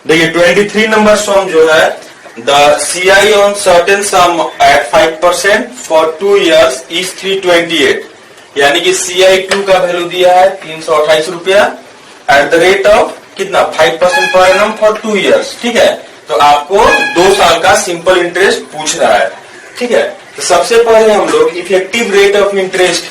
देखिए 23 number sum जो है, the CI on certain sum at 5% for 2 years is 328, यानी कि CI2 का वैल्यू दिया है 328 रुपया एट द रेट ऑफ कितना 5% पर एनम फॉर 2 years। ठीक है, तो आपको 2 साल का सिंपल इंटरेस्ट पूछ रहा है। ठीक है, तो सबसे पहले हम लोग effective rate of interest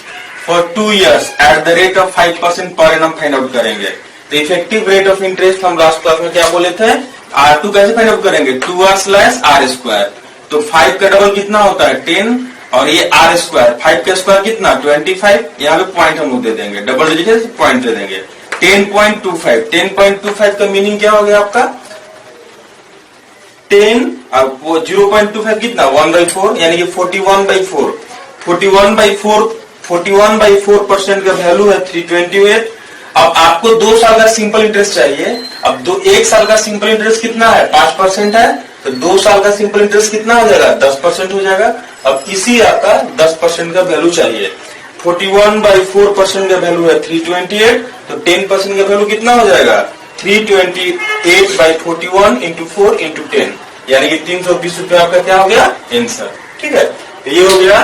for 2 years eight the rate of 5% per annum find out करेंगे। तो इफेक्टिव रेट ऑफ इंटरेस्ट हम लास्ट क्लास में क्या बोले थे, R2 कैसे फाइंड आउट करेंगे, 2R स्लैश R स्क्वायर। तो 5 का डबल कितना होता है 10, और ये R स्क्वायर 5 का स्क्वायर कितना 25। यहाँ पे पॉइंट हम लोग दे देंगे, डबल डिजिट है पॉइंट दे देंगे 10.25। 10.25 का मीनिंग क्या हो गया आपका 10 और वो 0.25 कितना 1/4, यानी कि 41/4। 41/4% का वैल्यू है 328। अब आपको 2 साल का सिंपल इंटरेस्ट चाहिए। अब 1 साल का सिंपल इंटरेस्ट कितना है 5% है, तो 2 साल का सिंपल इंटरेस्ट कितना हो जाएगा 10% हो जाएगा। अब इसी आपका 10% का वैल्यू चाहिए। 41/4% का वैल्यू है 328, तो 10% का वैल्यू कितना हो जाएगा 328/41 इंटू 4 इंटू 10, यानी कि 320 रुपया आपका क्या हो गया आंसर। ठीक है, तो ये हो गया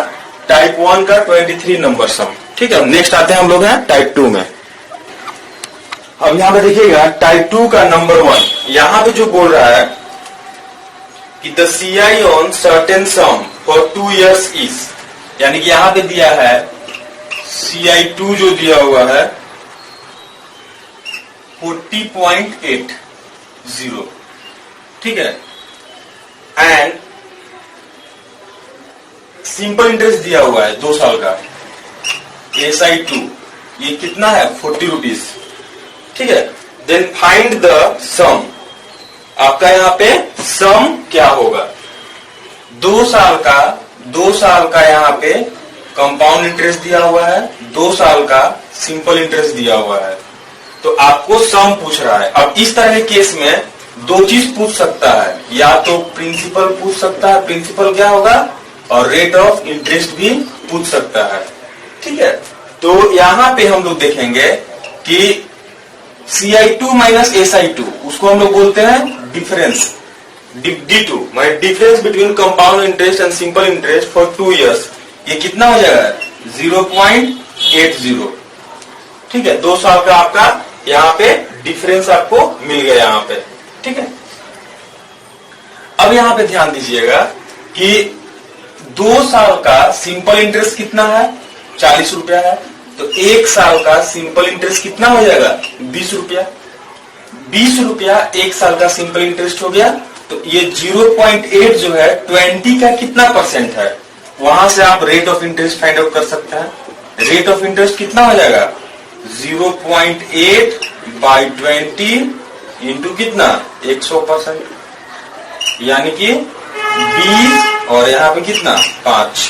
टाइप 1 का 23 नंबर सम। ठीक है, नेक्स्ट आते हैं हम लोग हैं टाइप 2 में। अब यहां पे देखिएगा टाइप 2 का नंबर 1, यहां पे जो बोल रहा है कि the CI on certain some for 2 years is, यानी कि यहां पे दिया है CI2 जो दिया हुआ है 40.80। ठीक है, एंड सिंपल इंटरेस्ट दिया हुआ है 2 साल का SI2, ये कितना है 40 रुपीज। ठीक है, देन फाइंड द सम, आपका यहाँ पे सम क्या होगा 2 साल का यहाँ पे कंपाउंड इंटरेस्ट दिया हुआ है, 2 साल का सिंपल इंटरेस्ट दिया हुआ है, तो आपको सम पूछ रहा है। अब इस तरह के केस में 2 चीज पूछ सकता है, या तो प्रिंसिपल पूछ सकता है, प्रिंसिपल क्या होगा, और रेट ऑफ इंटरेस्ट भी पूछ सकता है। ठीक है, तो यहां पे हम लोग देखेंगे कि CI2 माइनस SI2, उसको हम लोग बोलते हैं difference, D2 minus difference between compound interest and simple interest for 2 years। ये कितना हो जाएगा 0.80। ठीक है, 2 साल का आपका यहाँ पे डिफरेंस आपको मिल गया यहाँ पे। ठीक है, अब यहाँ पे ध्यान दीजिएगा कि 2 साल का सिंपल इंटरेस्ट कितना है 40 रुपया है, तो 1 साल का सिंपल इंटरेस्ट कितना हो जाएगा 20 रुपया। 20 रुपया 1 साल का सिंपल इंटरेस्ट हो गया, तो ये 0.8 जो है 20 का कितना परसेंट है, वहां से आप rate of interest find out कर सकते हैं। रेट ऑफ इंटरेस्ट कितना हो जाएगा 0.8/20 इंटू कितना 100%, यानी कि 20 और यहाँ पे कितना 5,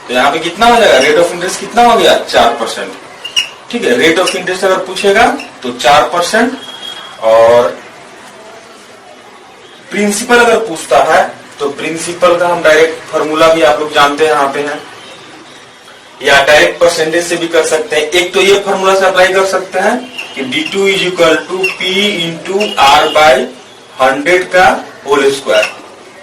तो यहाँ पे कितना हो जाएगा रेट ऑफ इंटरेस्ट कितना हो गया 4%। ठीक है, रेट ऑफ इंटरेस्ट अगर पूछेगा तो 4%, और प्रिंसिपल अगर पूछता है तो प्रिंसिपल का हम डायरेक्ट फॉर्मूला भी आप लोग जानते हैं यहाँ पे है, या डायरेक्ट परसेंटेज से भी कर सकते हैं। एक तो ये फॉर्मूला से अप्लाई कर सकते हैं कि D2 is equal to P into R/100 का होल स्क्वायर।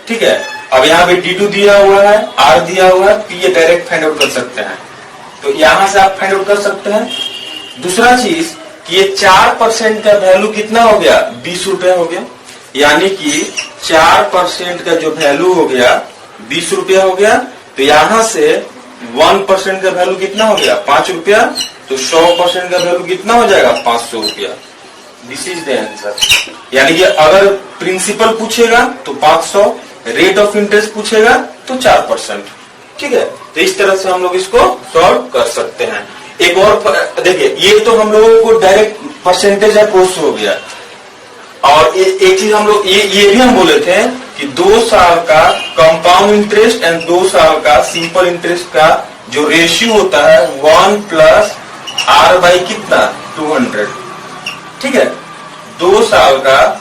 ठीक है, अब यहाँ पे D2 दिया हुआ है, R दिया हुआ है, P ये डायरेक्ट फाइंड आउट कर सकते हैं, तो यहां से आप फाइंड आउट कर सकते हैं। दूसरा चीज कि ये 4% का वैल्यू कितना हो गया 20 रुपया हो गया, यानी कि 4% का जो वैल्यू हो गया 20 रुपया हो गया, तो यहां से 1% का वैल्यू कितना हो गया 5 रुपया, तो 100% का वैल्यू कितना हो जाएगा 500 रुपया। This is the answer. यानी कि अगर प्रिंसिपल पूछेगा तो 500, रेट ऑफ इंटरेस्ट पूछेगा तो 4%। ठीक है, तो इस तरह से हम लोग इसको सॉल्व कर सकते हैं। एक और देखिए, ये तो हम लोगों को डायरेक्ट परसेंटेज अप्रोच हो गया, और एक चीज हम लोग ये भी हम बोले थे कि 2 साल का कंपाउंड इंटरेस्ट एंड 2 साल का सिंपल इंटरेस्ट का जो रेशियो होता है 1+R कितना 200। ठीक है, 2 साल का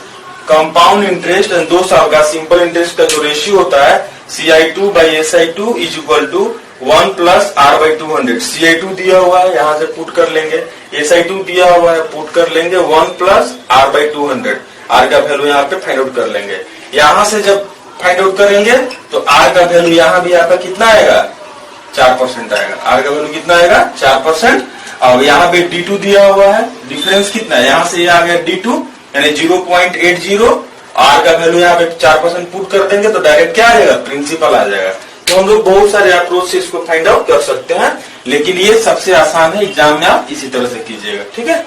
कंपाउंड इंटरेस्ट एंड 2 साल का सिंपल इंटरेस्ट का जो रेशियो होता है CI2/SI2 is equal to 1+R/200। CI2 दिया हुआ है, यहां से पुट कर लेंगे, SI2 दिया हुआ है, पुट कर लेंगे 1+R/200। आर का वैल्यू यहाँ पे फाइंड आउट कर लेंगे। यहां से जब फाइंड आउट करेंगे तो आर का वैल्यू यहाँ भी आपका कितना आएगा, 4% आएगा। आर का वैल्यू कितना आएगा, 4%। अब यहाँ पे D2 दिया हुआ है, डिफरेंस कितना है, यहाँ से ये आ गया D2 यानी 0.80। आर का वैल्यू यहाँ पे 4% पुट कर देंगे तो डायरेक्ट क्या आ जाएगा, प्रिंसिपल आ जाएगा। तो हम लोग बहुत सारे अप्रोच से इसको फाइंड आउट कर सकते हैं, लेकिन ये सबसे आसान है, एग्जाम में आप इसी तरह से कीजिएगा, ठीक है।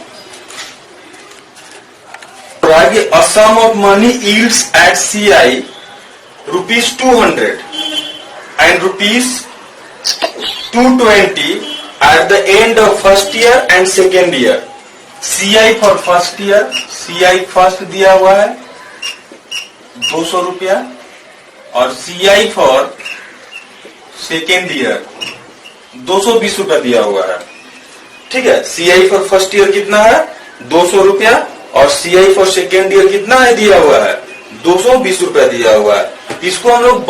A sum of money yields at CI ₹200 and ₹220 at the end of first year and second year. CI for first year, CI first दिया हुआ है 200 रुपया, और CI फॉर सेकेंड ईयर 220 रुपया दिया हुआ है, ठीक है। CI फॉर फर्स्ट ईयर कितना है, 200 रुपया, और CI फॉर सेकेंड ईयर कितना है दिया हुआ है, 220 रुपया दिया हुआ है। इसको हम लोग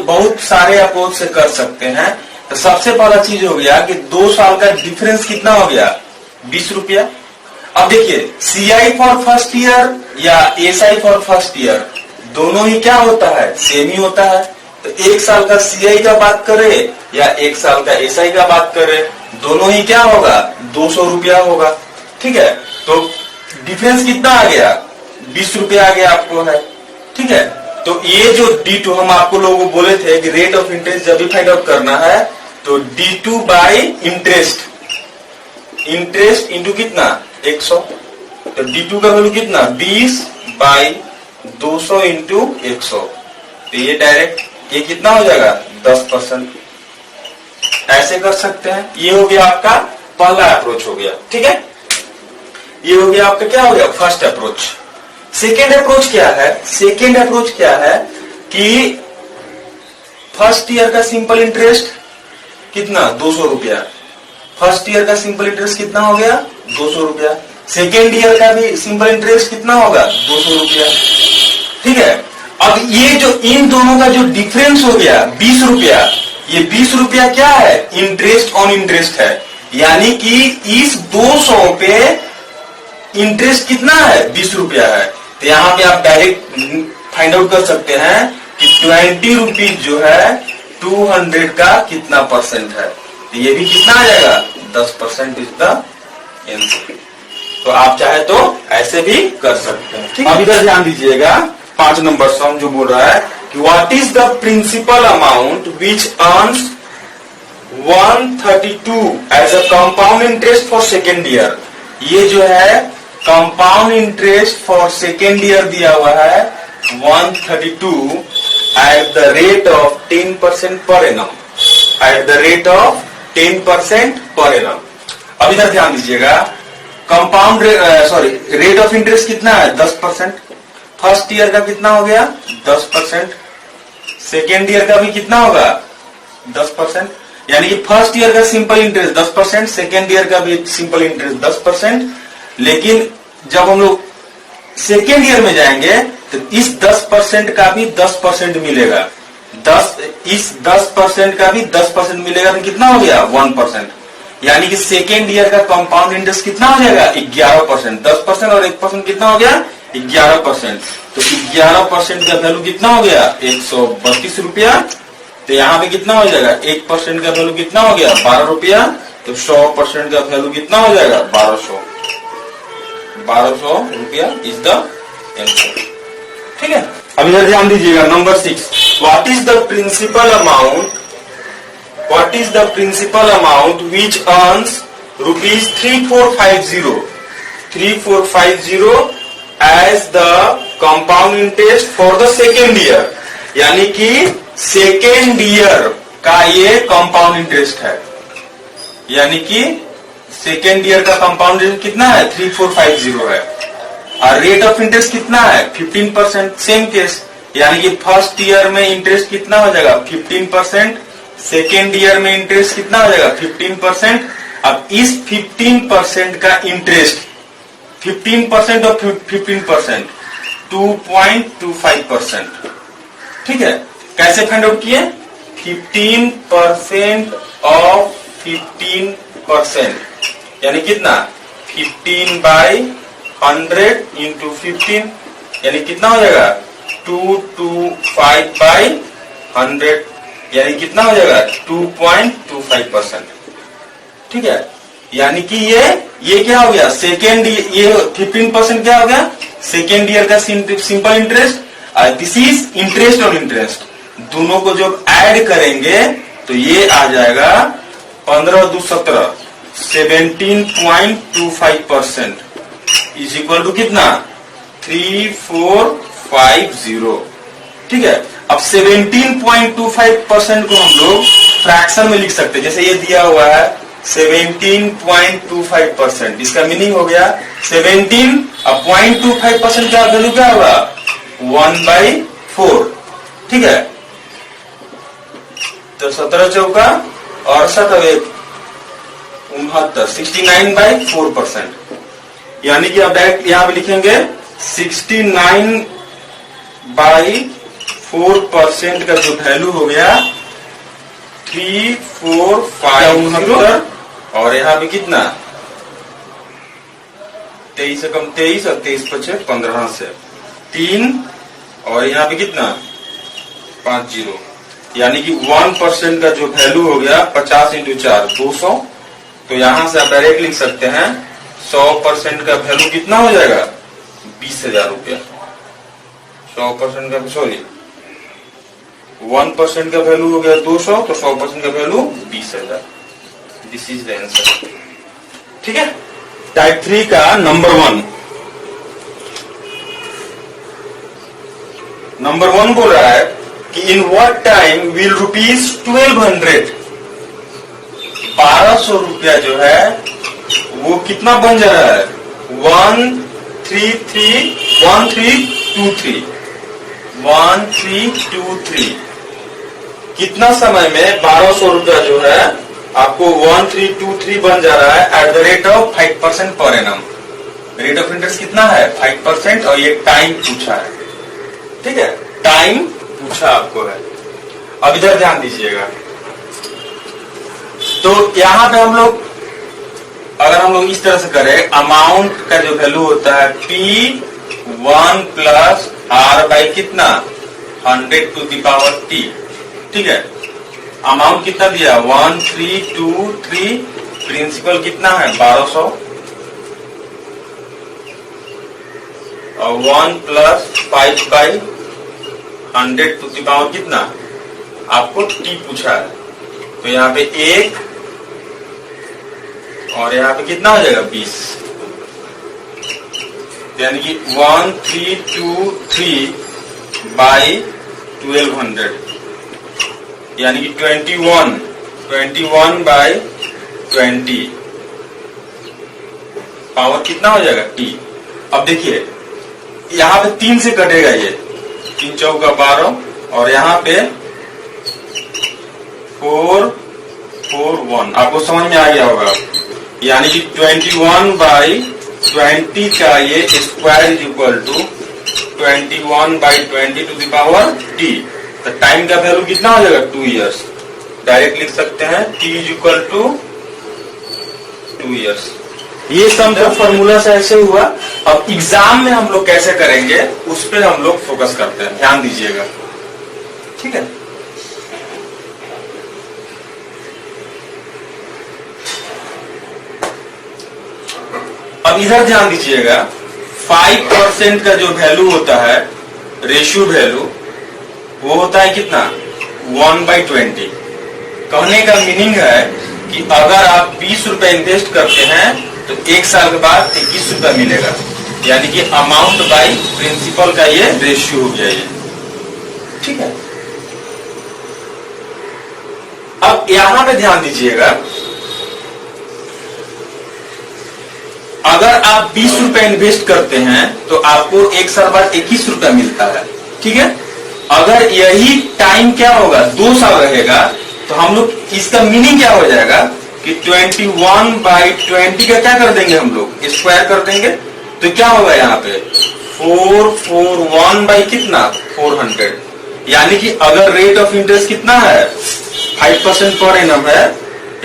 बहुत सारे अप्रोच से कर सकते हैं। तो सबसे पहला चीज हो गया कि 2 साल का डिफरेंस कितना हो गया, 20 रुपया। अब देखिए CI फॉर फर्स्ट ईयर या SI फॉर फर्स्ट ईयर दोनों ही क्या होता है, सेम ही होता है। तो 1 साल का CI का बात करें या 1 साल का SI का बात करें, दोनों ही क्या होगा, 200 रुपया होगा, ठीक है। तो डिफरेंस कितना आ गया, 20 रुपया आ गया आपको है, ठीक है। तो ये जो D2 हम आपको लोगों को बोले थे कि रेट ऑफ इंटरेस्ट जब भी फाइंड आउट करना है तो D2 बाई इंटरेस्ट इंटू कितना, 100। तो D2 का वैल्यू कितना, 20 बाई 200 इंटू 100। तो ये डायरेक्ट ये कितना हो जाएगा, 10%। ऐसे कर सकते हैं। ये हो गया आपका पहला अप्रोच हो गया, ठीक है। ये हो गया आपका क्या हो गया, फर्स्ट अप्रोच। सेकेंड अप्रोच क्या है, सेकेंड अप्रोच क्या है कि फर्स्ट ईयर का सिंपल इंटरेस्ट कितना, 200 रुपया। फर्स्ट ईयर का सिंपल इंटरेस्ट कितना हो गया, 200 रुपया। सेकेंड ईयर का भी सिंपल इंटरेस्ट कितना होगा, 200 रुपया, ठीक है। अब ये जो इन दोनों का जो डिफरेंस हो गया 20 रुपया, ये 20 रुपया क्या है, इंटरेस्ट ऑन इंटरेस्ट है। यानी कि इस 200 पे इंटरेस्ट कितना है, 20 रुपया है। तो यहाँ पे आप डायरेक्ट फाइंड आउट कर सकते हैं कि 20 रुपीज जो है 200 का कितना परसेंट है। तो ये भी कितना आ जाएगा, 10% इज द आंसर। तो आप चाहे तो ऐसे भी कर सकते हैं, ठीक है। अब इधर ध्यान दीजिएगा, 5 नंबर सम जो बोल रहा है कि what is the principal amount which earns 132 as a compound interest for second year. ये जो है compound interest for second year दिया हुआ है 132 eight the rate of 10% per annum, eight the rate of 10% per annum. अब इधर ध्यान दीजिएगा, कंपाउंड रेट ऑफ इंटरेस्ट कितना है, 10%। फर्स्ट ईयर का कितना हो गया, 10%। सेकेंड ईयर का भी कितना होगा, 10%। यानी कि फर्स्ट ईयर का सिंपल इंटरेस्ट 10%, सेकेंड ईयर का भी सिंपल इंटरेस्ट 10%। लेकिन जब हम लोग सेकेंड ईयर में जाएंगे तो इस 10% का भी 10% मिलेगा, इस 10% का भी 10% मिलेगा, तो कितना हो गया, 1%। यानी कि सेकेंड ईयर का कंपाउंड इंटरेस्ट कितना हो जाएगा, 11%। 10% और 1% कितना हो गया, 11%। तो 11% का वैल्यू कितना हो गया, 132 रुपया। तो यहाँ पे कितना हो जाएगा, 1% का वैल्यू कितना हो गया, 12 रुपया। तो 100% का वैल्यू कितना हो जाएगा, 1200 रुपया इज द आंसर, ठीक है। अब इधर ध्यान दीजिएगा, number 6, what is the principal amount which earns ₹3450 as the compound interest for the second year. यानी कि सेकेंड ईयर का ये कंपाउंड इंटरेस्ट है। यानी कि सेकेंड ईयर का कंपाउंड इंटरेस्ट कितना है, 3450 है, और रेट ऑफ इंटरेस्ट कितना है, 15%। सेम केस, यानी कि फर्स्ट ईयर में इंटरेस्ट कितना हो जाएगा, 15%। सेकेंड ईयर में इंटरेस्ट कितना हो जाएगा, 15%। अब इस 15% का इंटरेस्ट, 15% और 15% 2.25%, ठीक है। कैसे फाइंड आउट किए, 15% ऑफ 15% यानी कितना, 15 बाई 100 इंटू 15 यानी कितना हो जाएगा 225/100 यानी कितना हो जाएगा 2.25%। ठीक है, यानी कि ये क्या हो गया सेकेंड, ये 15% क्या हो गया सेकेंड ईयर का simple interest, this is interest on interest. दोनों को जब ऐड करेंगे तो ये आ जाएगा 15 × 2 = 17 17.25% इज इक्वल टू कितना 3450। ठीक है, अब 17.25% को हम लोग फ्रैक्शन में लिख सकते हैं। जैसे ये दिया हुआ है 17.25%, इसका मीनिंग हो गया 17, अब 0.25% का वैल्यू क्या होगा 1/4। ठीक है, तो 17 चौका 68 69 69/4%, यानी कि आप डायरेक्ट यहां पे लिखेंगे 69/4% का जो वैल्यू हो गया 3450 और यहाँ पे कितना 23 से कम 23 और 23 × 5 = 15 से 3 और यहाँ पे कितना 50, यानी कि 1% का जो वैल्यू हो गया 50 × 4 200। तो यहां से आप डायरेक्ट लिख सकते हैं 100% का वैल्यू कितना हो जाएगा 20,000 रुपया। 100% का 1% का वैल्यू हो गया 200, तो 100% का value 20,000। This is the answer. ठीक है, टाइप 3 का नंबर 1 बोल रहा है कि इन व्हाट टाइम विल ₹1200 1200 रुपया जो है वो कितना बन जा रहा है 1323 कितना समय में 1200 रुपया जो है आपको 1323 बन जा रहा है at the rate of 5% per annum. Rate of interest कितना है 5% और ये टाइम पूछा है। ठीक है, टाइम पूछा आपको है। अब इधर ध्यान दीजिएगा, तो यहां पे हम लोग अगर हम लोग इस तरह से करें अमाउंट का जो वैल्यू होता है P1 + R बाई कितना 100⁻T। ठीक है, अमाउंट कितना दिया 1323, प्रिंसिपल कितना है 1200 और 1 + 5/100 कितना आपको T पूछा है। तो यहाँ पे 1 और यहाँ पे कितना हो जाएगा 20, यानी कि 1323/1200 यानी कि 21/20 पावर कितना हो जाएगा T। अब देखिए यहाँ पे 3 से कटेगा, ये 3 चौका 12 और यहाँ पे 441 आपको समझ में आ गया होगा, यानी कि 21/20 का ये square is equal to 21/20⁻T। तो टाइम का वैल्यू कितना हो जाएगा 2 इयर्स। डायरेक्ट लिख सकते हैं T is equal to 2 years. ये सम का फॉर्मूला से ऐसे हुआ। अब एग्जाम में हम लोग कैसे करेंगे उस पर हम लोग फोकस करते हैं, ध्यान दीजिएगा। ठीक है, अब इधर ध्यान दीजिएगा 5% का जो वैल्यू होता है रेशियो वैल्यू वो होता है कितना 1/20। कहने का मीनिंग है कि अगर आप 20 रुपए इन्वेस्ट करते हैं तो 1 साल के बाद 21 रुपया मिलेगा, यानी कि अमाउंट बाई प्रिंसिपल का ये रेशियो हो गया ये। ठीक है, अब यहां पे ध्यान दीजिएगा, अगर आप 20 रुपए इन्वेस्ट करते हैं तो आपको 1 साल बाद 21 रुपया मिलता है। ठीक है, अगर यही टाइम क्या होगा 2 साल रहेगा तो हम लोग इसका मीनिंग क्या हो जाएगा कि 21/20 का क्या कर देंगे हम लोग स्क्वायर कर देंगे, तो क्या होगा यहाँ पे 441 बाई कितना 400, यानी कि अगर रेट ऑफ इंटरेस्ट कितना है 5% पर एनम है,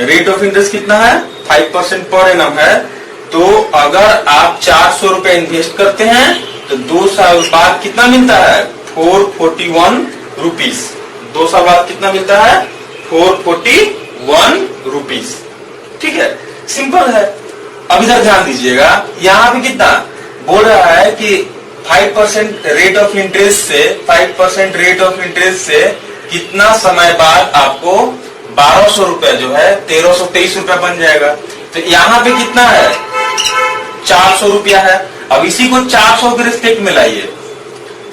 रेट ऑफ इंटरेस्ट कितना है 5% पर एनम है, तो अगर आप 400 रुपए इन्वेस्ट करते हैं तो 2 साल बाद कितना मिलता है? 441 रुपीज। 2 साल बाद कितना मिलता है? 441 रुपीज। ठीक है, सिंपल है। अब इधर ध्यान दीजिएगा, यहाँ पे कितना बोल रहा है कि 5% रेट ऑफ इंटरेस्ट से 5% रेट ऑफ इंटरेस्ट से कितना समय बाद आपको 1200 रुपए जो है 1323 रुपया बन जाएगा। तो यहाँ पे कितना है? 400 रुपया है। अब इसी को 400 के रिस्पेक्ट में लाइए,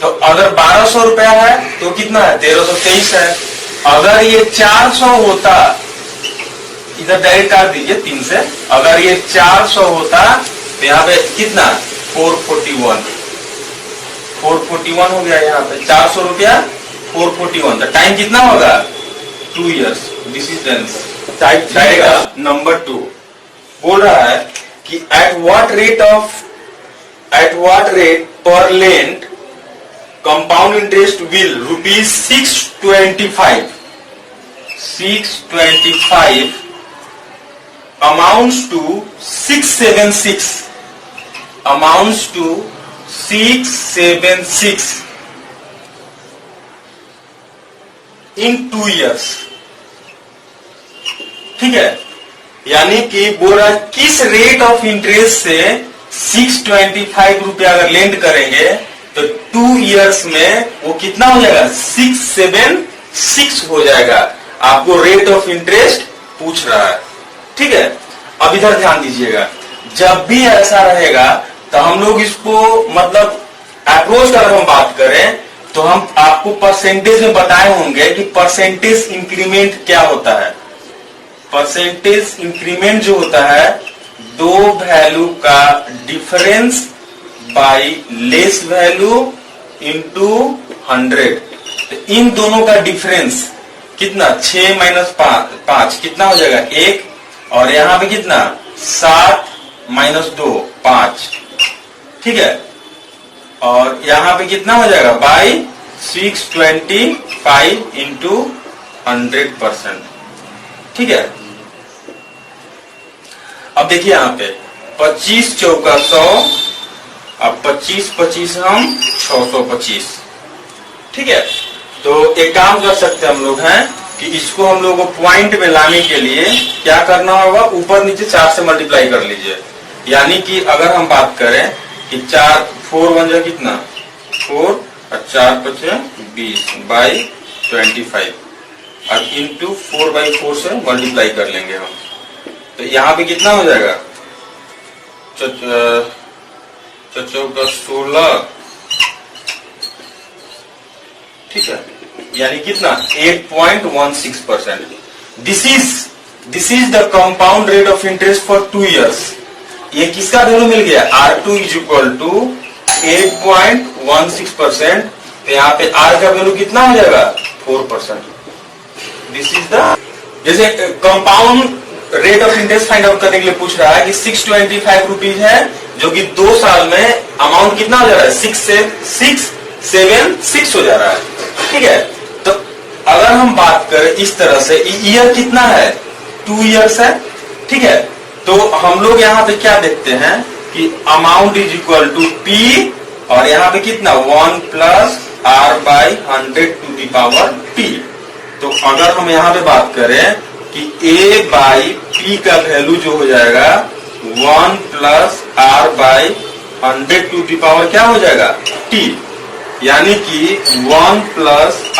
तो अगर 1200 रुपया है तो कितना है? 1323 है। अगर ये 400 होता, इधर डायरेक्ट काट दीजिए 3 से, अगर ये 400 होता तो यहाँ पे कितना? 441 हो गया। यहाँ पे 400 रुपया 441, तो टाइम कितना होगा? 2 years। This is direct. Number 2 बोल रहा है कि एट व्हाट रेट पर lent compound interest will rupees 625 amounts to 676 in 2 years। ठीक है, यानी कि बोल रहा है किस रेट ऑफ इंटरेस्ट से 625 रुपया अगर लेंड करेंगे तो 2 years में वो कितना हो जाएगा? 676 हो जाएगा। आपको रेट ऑफ इंटरेस्ट पूछ रहा है। ठीक है, अब इधर ध्यान दीजिएगा, जब भी ऐसा रहेगा तो हम लोग इसको मतलब अप्रोच का अगर हम बात करें तो हम आपको परसेंटेज में बताए होंगे कि परसेंटेज इंक्रीमेंट क्या होता है। परसेंटेज इंक्रीमेंट जो होता है, 2 वैल्यू का difference bye less value into 100। तो इन दोनों का डिफरेंस कितना? 6 - 5 कितना हो जाएगा? 1। और यहां पे कितना? 7 - 2 5। ठीक है, और यहां पे कितना हो जाएगा? By 625 into 100%। ठीक है, अब देखिए यहां पे 25 चौका 100, अब 25 हम 625। ठीक है, तो एक काम कर सकते हम लोग हैं कि इसको हम लोग को पॉइंट में लाने के लिए क्या करना होगा? ऊपर नीचे 4 से मल्टीप्लाई कर लीजिए। यानी कि अगर हम बात करें कि 4 बन जाए कितना? 4 और 4 × 20 बाई 25 और इंटू 4/4 से मल्टीप्लाई कर लेंगे हम। तो यहाँ पे कितना हो जाएगा? 16। ठीक है, यानी कितना? 8.16%। This is the compound rate of interest for 2 years। ये किसका वैल्यू मिल गया? R2 = 8.16%। तो यहाँ पे R का वैल्यू कितना हो जाएगा? 4%। दिस इज द, जैसे compound rate of interest find out करने के लिए पूछ रहा है कि 625 रुपीज है, जो कि 2 साल में अमाउंट कितना हो जा रहा है? 676 हो जा रहा है। ठीक है, तो अगर हम बात करें इस तरह से, ईयर कितना है? 2 years है। ठीक है, तो हम लोग यहाँ पे क्या देखते हैं कि अमाउंट = P और यहाँ पे कितना? 1 + R/100⁻P। तो अगर हम यहाँ पे बात करें कि A/P का वैल्यू जो हो जाएगा 1 + R/100⁻, क्या हो जाएगा? T। यानी कि 1 +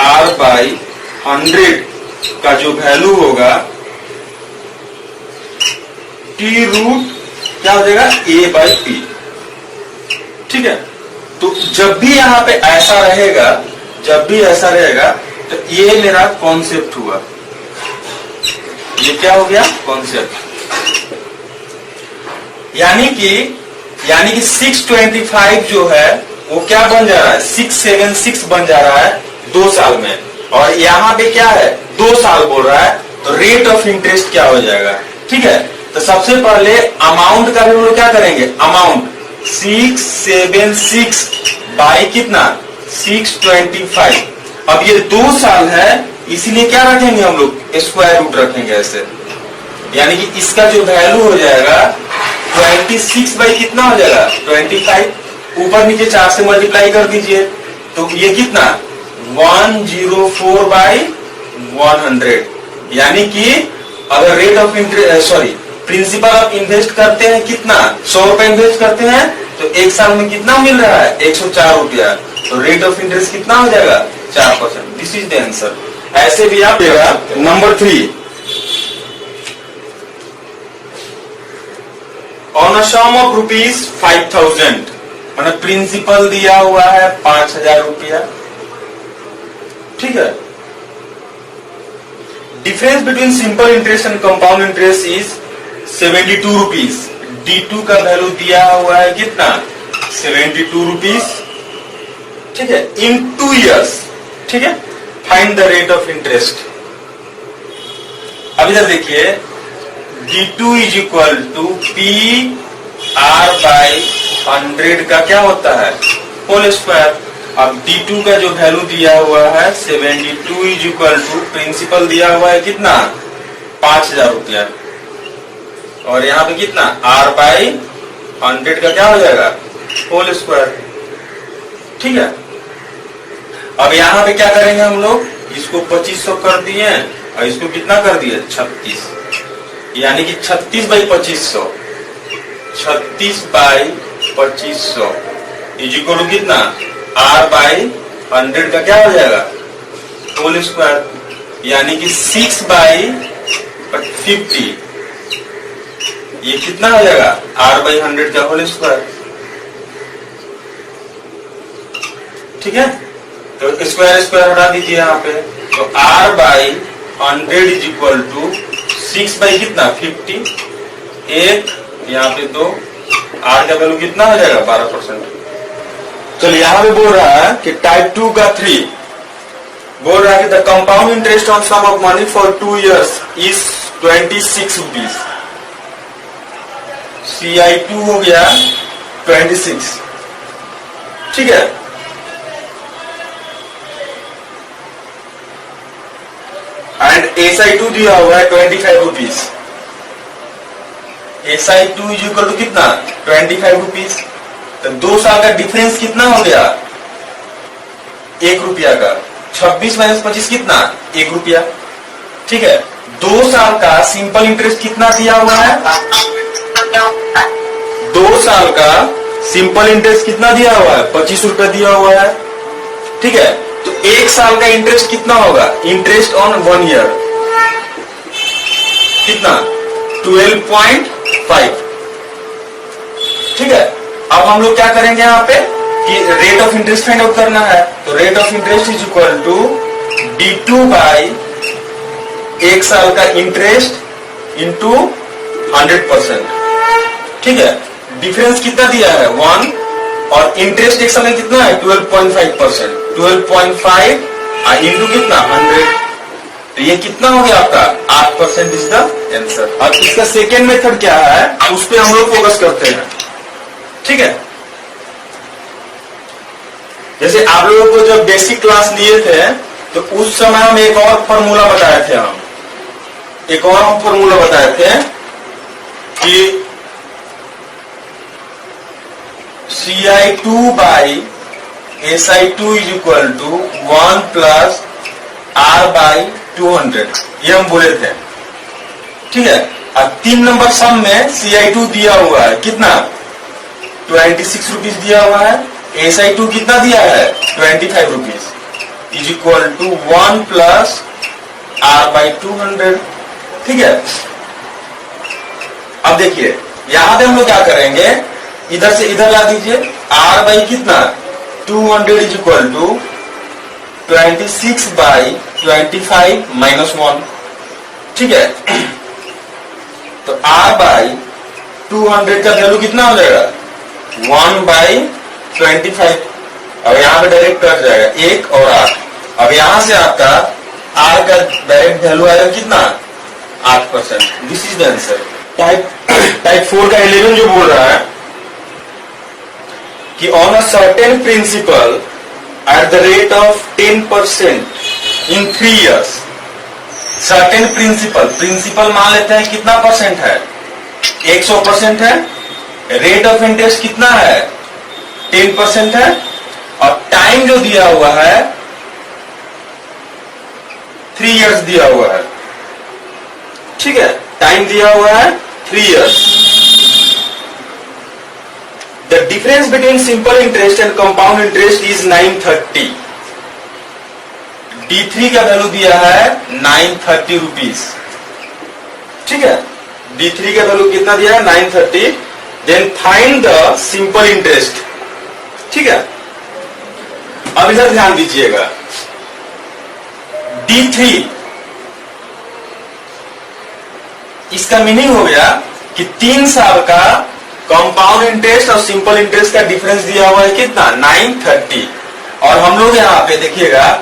R/100 का जो वैल्यू होगा T रूट क्या हो जाएगा? A/P। ठीक है, तो जब भी यहां पे ऐसा रहेगा, तो ये मेरा कॉन्सेप्ट हुआ। ये क्या हो गया? कॉन्सेप्ट। यानी कि 625 जो है वो क्या बन जा रहा है? 676 बन जा रहा है 2 साल में। और यहाँ पे क्या है? 2 साल बोल रहा है, तो रेट ऑफ इंटरेस्ट क्या हो जाएगा? ठीक है, तो सबसे पहले अमाउंट का भी हम लोग क्या करेंगे? अमाउंट 676 बाई कितना? 625। अब ये 2 साल है, इसीलिए क्या रखेंगे हम लोग? स्क्वायर रूट रखेंगे ऐसे। यानी कि इसका जो वैल्यू हो जाएगा 26 बाई कितना हो जाएगा 25, ऊपर नीचे 4 से मल्टीप्लाई कर दीजिए तो ये कितना 104 बाई 100, यानी कि अगर रेट ऑफ इंटरेस्ट प्रिंसिपल आप इन्वेस्ट करते हैं कितना 100 रुपए इन्वेस्ट करते हैं तो एक साल में कितना मिल रहा है 104 रुपया, तो रेट ऑफ इंटरेस्ट कितना हो जाएगा 4%। This is the answer. ऐसे भी आप number 3, on a sum of ₹5,000, मतलब प्रिंसिपल दिया हुआ है 5,000 रुपया, ठीक है। Difference between simple interest and compound interest is 72 rupees. D2 का वैल्यू दिया हुआ है कितना 72 रुपीज, ठीक है, इन 2 years, ठीक है। Find the rate of interest. अब इधर देखिए D2 is equal to PR by 100 का क्या होता है होल स्क्वायर। अब D2 का जो वैल्यू दिया हुआ है 72 इज इक्वल टू प्रिंसिपल दिया हुआ है कितना 5,000 रुपया, और यहाँ पे कितना R बाई 100 का क्या हो जाएगा होल स्क्वायर, ठीक है। अब यहाँ पे क्या करेंगे हम लोग, इसको 2500 कर दिए और इसको कितना कर दिए 36, यानी कि 36 by 2500, 36 by 2500 is equal to कितना R बाई 100 का क्या हो जाएगा होल स्क्वायर, यानी कि 6 बाई 50, ये कितना हो जाएगा R बाई 100 का होल स्क्वायर, ठीक है। तो स्क्वायर स्क्वायर हटा दीजिए यहाँ पे, तो R by 100 is equal to 6 by कितना 50, 1 यहाँ पे 2, R का वैल्यू कितना हो जाएगा 12%। चलिए यहाँ पे बोल रहा है कि टाइप 2 का 3 बोल रहा है कि the compound interest on sum of money for 2 years is 26 rupees. CI2 हो गया 26, ठीक है। एंड SI2 दिया हुआ है 25 rupees. SI2 is equal to कितना 25 रुपीज, तो 2 साल का डिफरेंस कितना हो गया 1 रुपया का, 26 माइनस 25 कितना 1 रुपया, ठीक है। 2 साल का सिंपल इंटरेस्ट कितना दिया हुआ है, 2 साल का सिंपल इंटरेस्ट कितना दिया हुआ है 25 रुपया दिया हुआ है, ठीक है। तो 1 साल का इंटरेस्ट कितना होगा, इंटरेस्ट ऑन 1 year कितना 12.5, ठीक है। अब हम लोग क्या करेंगे यहाँ पे कि rate of interest find out करना है, तो rate of interest is equal to D2 by 1 साल का इंटरेस्ट इंटू 100%, ठीक है। डिफरेंस कितना दिया है 1, और इंटरेस्ट एक समय कितना है 12.5%, 12.5 इंटू कितना 100, तो ये कितना हो गया आपका 8% इज द आंसर। अब इसका सेकेंड मेथड क्या है उस पर हम लोग फोकस करते हैं, ठीक है। जैसे आप लोगों को जब बेसिक क्लास लिए थे तो उस समय हम एक और फॉर्मूला बताए थे, हम फॉर्मूला बताए थे कि CI2 by SI2 is equal to 1 plus R by 200, ये हम बोले थे, ठीक है। अब 3 नंबर सम में CI2 दिया हुआ है कितना 26 रुपीज दिया हुआ है, SI2 कितना दिया है 25 rupees is equal to 1 plus R by 200, ठीक है। अब देखिए यहां पे हम लोग क्या करेंगे, इधर से इधर ला दीजिए, R बाई कितना 200 इज इक्वल टू 26 बाई 25 माइनस 1, ठीक है। तो R बाई 200 का वैल्यू कितना हो जाएगा 1 बाई 25, अब यहाँ पे डायरेक्ट कट जाएगा 1 और 8। अब यहां से आपका R का डायरेक्ट वैल्यू आएगा कितना 8%। This is the answer. Type 4 का 11 जो बोल रहा है कि on a certain principal at the rate of 10% in 3 years, certain principal मान लेते हैं कितना परसेंट है 100% है, रेट ऑफ इंटरेस्ट कितना है 10% है, और टाइम जो दिया हुआ है 3 इयर्स दिया हुआ है। ठीक है, टाइम दिया हुआ है 3 years. The difference between simple interest and compound interest is 930। D3 का वैल्यू दिया है 930 रुपीज। ठीक है, D3 का वैल्यू कितना दिया है 930। Then find the simple interest. ठीक है, अब इधर ध्यान दीजिएगा, D3 इसका मीनिंग हो गया कि 3 साल का कंपाउंड इंटरेस्ट और सिंपल इंटरेस्ट का डिफरेंस दिया हुआ है कितना 930। और हम लोग यहाँ पे देखिएगा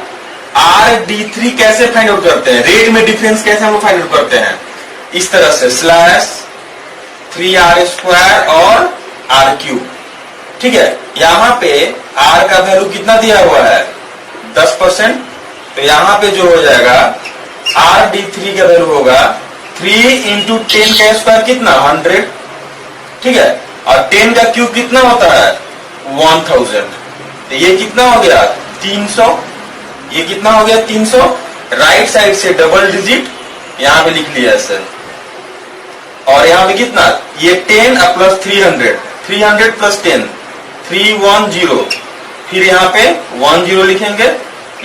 RD3 कैसे फाइंड आउट करते हैं, रेट में डिफरेंस कैसे हम फाइंड आउट करते हैं, इस तरह से स्लैश 3R² और R3। ठीक है, यहां पे R का वैल्यू कितना दिया हुआ है 10%, तो यहां पे जो हो जाएगा RD3 का वैल्यू होगा 3 × 10 का स्क्वायर कितना 100। ठीक है, और 10 का क्यूब कितना होता है 1000, तो ये कितना हो गया 300। ये कितना हो गया 300। राइट साइड से डबल डिजिट यहां पे लिख लिया सर, और यहां पे कितना ये 10 प्लस 300, 300 प्लस 10 310, फिर यहाँ पे 10 लिखेंगे,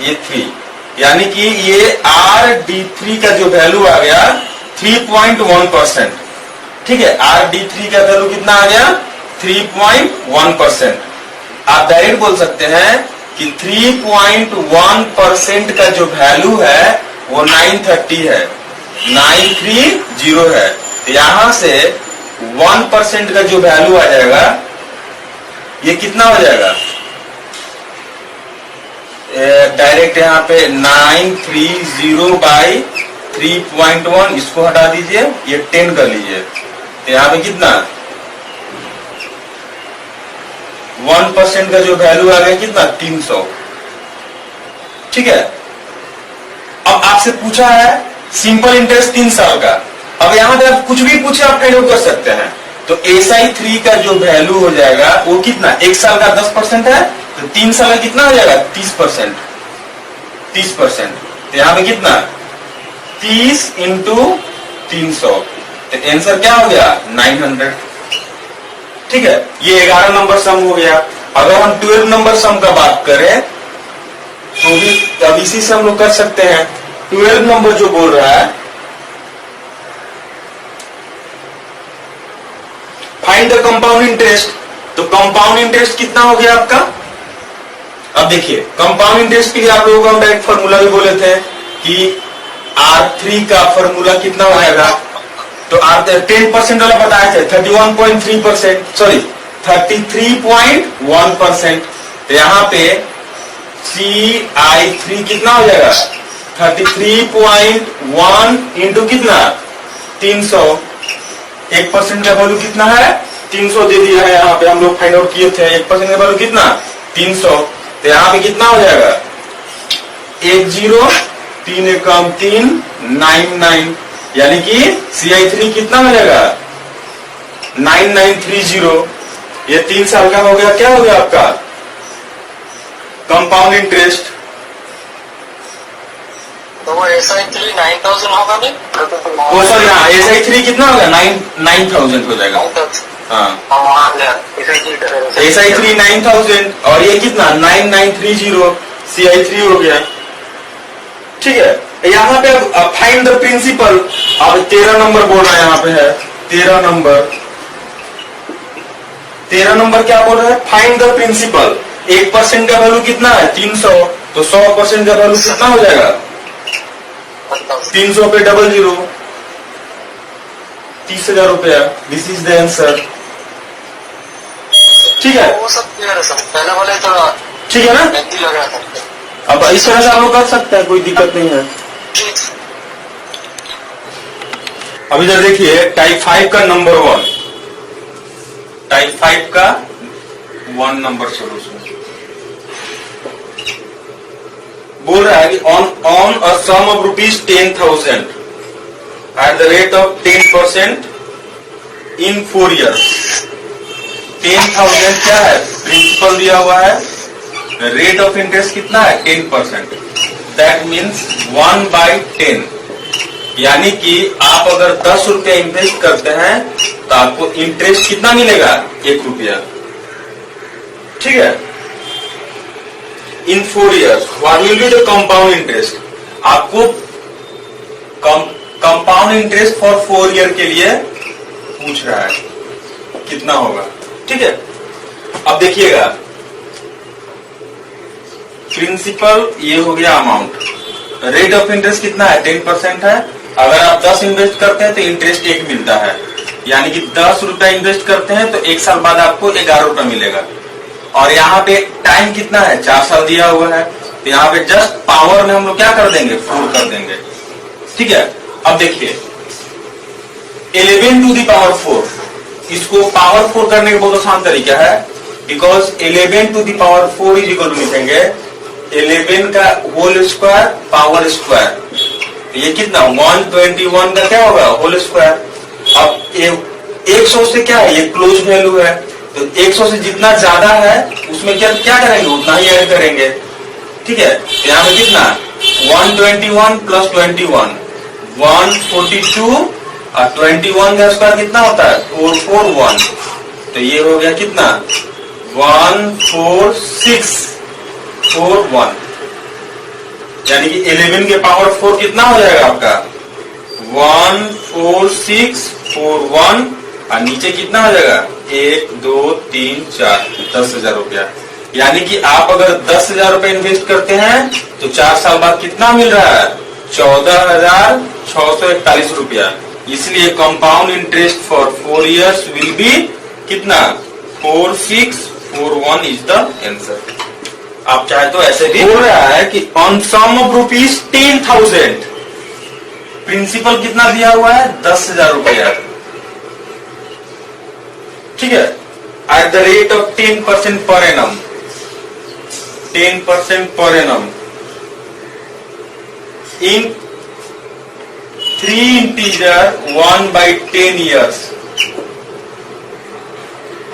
ये 3, यानी कि ये RD3 का जो वैल्यू आ गया 3.1%। ठीक है, RD3 का वैल्यू कितना आ गया 3.1%। आप डायरेक्ट बोल सकते हैं कि 3.1% का जो वैल्यू है वो 930 है, 930 है। तो यहां से 1% का जो वैल्यू आ जाएगा ये कितना हो जाएगा, डायरेक्ट यहाँ पे 930/3.1, इसको हटा दीजिए, ये 10 कर लीजिए, तो यहाँ पे कितना 1% का जो वैल्यू आ गया कितना 300। ठीक है, अब आपसे पूछा है सिंपल इंटरेस्ट 3 साल का, अब यहां पे आप कुछ भी पूछे आप फाइंड आउट कर सकते हैं। तो SI3 का जो वैल्यू हो जाएगा वो कितना, 1 साल का 10% है, तो 3 साल का कितना हो जाएगा 30%, 30%, तो यहां पे कितना 30 × 300, तो आंसर क्या हो गया 900। ठीक है, ये 11 नंबर सम हो गया। अगर हम 12 नंबर सम का बात करें तो भी अब इसी से हम लोग कर सकते हैं। 12 नंबर जो बोल रहा है फाइंड द कंपाउंड इंटरेस्ट, तो कंपाउंड इंटरेस्ट कितना हो गया आपका। अब देखिए कंपाउंड इंटरेस्ट के लिए आप लोगों को हम डायरेक्ट फॉर्मूला भी बोले थे कि R3 का फॉर्मूला कितना हो जाएगा, तो 10% वाला बताए थे 31.3%, सॉरी 33.1%, तो यहाँ पे CI3 कितना हो जाएगा 33.1 इंटू कितना 300, 1% का वैल्यू कितना है 300 दे दिया है, यहाँ पे हम लोग फाइंड आउट किए थे 1% का वैल्यू कितना 300, तो यहाँ पे कितना हो जाएगा 10, 3 × 3 99, यानी कि CI3 कितना हो जाएगा 9930। ये 3 साल का हो गया, क्या हो गया आपका कंपाउंड इंटरेस्ट। तो वो SI3 9000 होगा नहीं, वो सॉरी हाँ SI3 कितना होगा 9000 हो जाएगा। हाँ SI3 9000 और ये कितना 9930 CI3 हो गया। ठीक है, यहाँ पे अब फाइंड द प्रिंसिपल, अब 13 नंबर बोल रहा है, यहाँ पे है 13 नंबर क्या बोल रहा है फाइंड द प्रिंसिपल। 1% का वैल्यू कितना है 300, तो 100% का वैल्यू कितना हो जाएगा 300 पे 00, 30,000 रुपया। This is the answer. ठीक है, वो सब क्लियर है सर, पहले वाले तो ठीक है ना, गलती लग रहा था। अब इस तरह से आप लोग कर सकते हैं, कोई दिक्कत नहीं है। अब इधर देखिए टाइप 5 का नंबर 1, टाइप 5 का 1 नंबर सोल्यूशन बोल रहा है कि on a sum of ₹10,000 at the rate of 10% in 4 years, 10,000 क्या है, प्रिंसिपल दिया हुआ है, रेट ऑफ इंटरेस्ट कितना है 10%, दैट मीन्स 1/10। यानी कि आप अगर 10 रुपया इन्वेस्ट करते हैं तो आपको इंटरेस्ट कितना मिलेगा, 1 रुपया। ठीक है। इन 4 years what will be the compound interest, आपको कंपाउंड इंटरेस्ट फॉर 4 ईयर के लिए पूछ रहा है कितना होगा। ठीक है। अब देखिएगा, प्रिंसिपल ये हो गया अमाउंट, रेट ऑफ इंटरेस्ट कितना है 10% है। अगर आप 10 इन्वेस्ट करते हैं तो इंटरेस्ट 1 मिलता है, यानी कि 10 रुपया इन्वेस्ट करते हैं तो 1 साल बाद आपको 11 रुपया मिलेगा। और यहाँ पे टाइम कितना है, 4 साल दिया हुआ है, तो यहाँ पे जस्ट पावर में हम लोग क्या कर देंगे, 4 कर देंगे। ठीक है। अब देखिए 11 to the power 4, इसको पावर 4 करने का बहुत आसान तरीका है, because 11 to the power 4 is equal to लिखेंगे 11 का होल स्क्वायर पावर स्क्वायर, ये कितना 121 का क्या होगा होल स्क्वायर। अब 100 से क्या है, ये क्लोज वैल्यू है, तो 100 से जितना ज्यादा है उसमें क्या क्या करेंगे, उतना ही ऐड करेंगे। ठीक है। यहाँ पे कितना 121 प्लस 21 142 और 21 का स्क्वायर कितना होता है 441, तो ये हो गया कितना 14641, यानी कि 11 के पावर 4 कितना हो जाएगा आपका 14641, और नीचे कितना हो जाएगा 1 2 3 4 10,000 रुपया। यानी कि आप अगर 10,000 रुपया इन्वेस्ट करते हैं तो 4 साल बाद कितना मिल रहा है 14,641 रुपया। इसलिए compound interest for 4 years will be कितना 4641 इज द आंसर। आप चाहे तो ऐसे भी बोल रहा है कि on sum of rupees 10,000 principal कितना दिया हुआ है 10,000 रुपया। ठीक है। At the rate of 10% per annum, 10% per annum in 3 integer 1/10 years,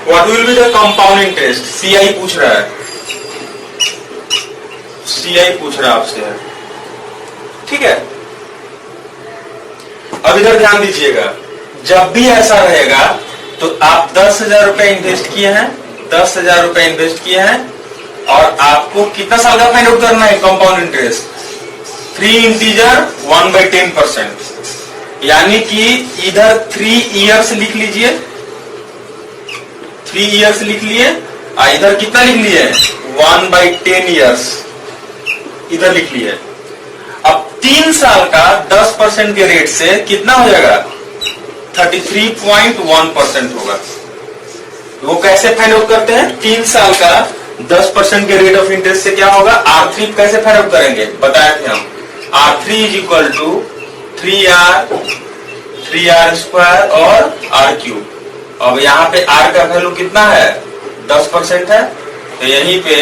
what will be the compound interest, CI पूछ रहा है, सीआई पूछ रहा है आपसे। ठीक है। अब इधर ध्यान दीजिएगा, जब भी ऐसा रहेगा तो आप 10,000 रुपए इन्वेस्ट किए हैं, 10,000 रुपए इन्वेस्ट किए हैं, और आपको कितना साल का फाइंड आउट करना है कंपाउंड इंटरेस्ट 3 integer 1/10%, यानी कि इधर 3 years लिख लीजिए, 3 years लिख लिए, और इधर कितना लिख लिए 1/10 years इधर लिख लिए। अब 3 साल का 10% के रेट से कितना हो जाएगा 33.1% होगा। वो कैसे फाइंड आउट करते हैं, 3 साल का 10% के रेट ऑफ इंटरेस्ट से क्या होगा, R3 कैसे फाइंड आउट करेंगे बताए थे हम, R3 is equal to 3R square और R3। अब यहाँ पे R का वैल्यू कितना है 10% है, तो यहीं पे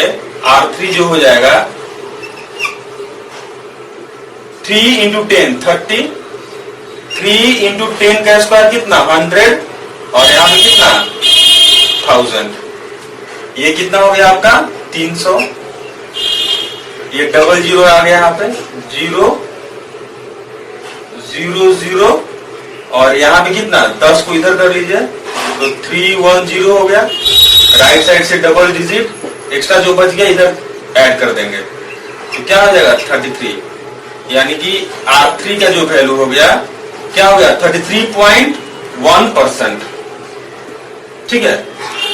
R3 जो हो जाएगा 3 into 10 30, 3 into 10 का स्क्वायर कितना 100, और यहाँ पे कितना 1000, ये कितना हो गया आपका 300, ये डबल जीरो आ गया यहाँ पे 0 0 0, और यहाँ पे कितना 10 को इधर कर लीजिए तो 310 हो गया, राइट साइड से डबल डिजिट एक्स्ट्रा जो बच गया इधर ऐड कर देंगे तो क्या हो जाएगा 33, यानी कि R3 का जो वैल्यू हो गया क्या हो गया 33.1%। ठीक है।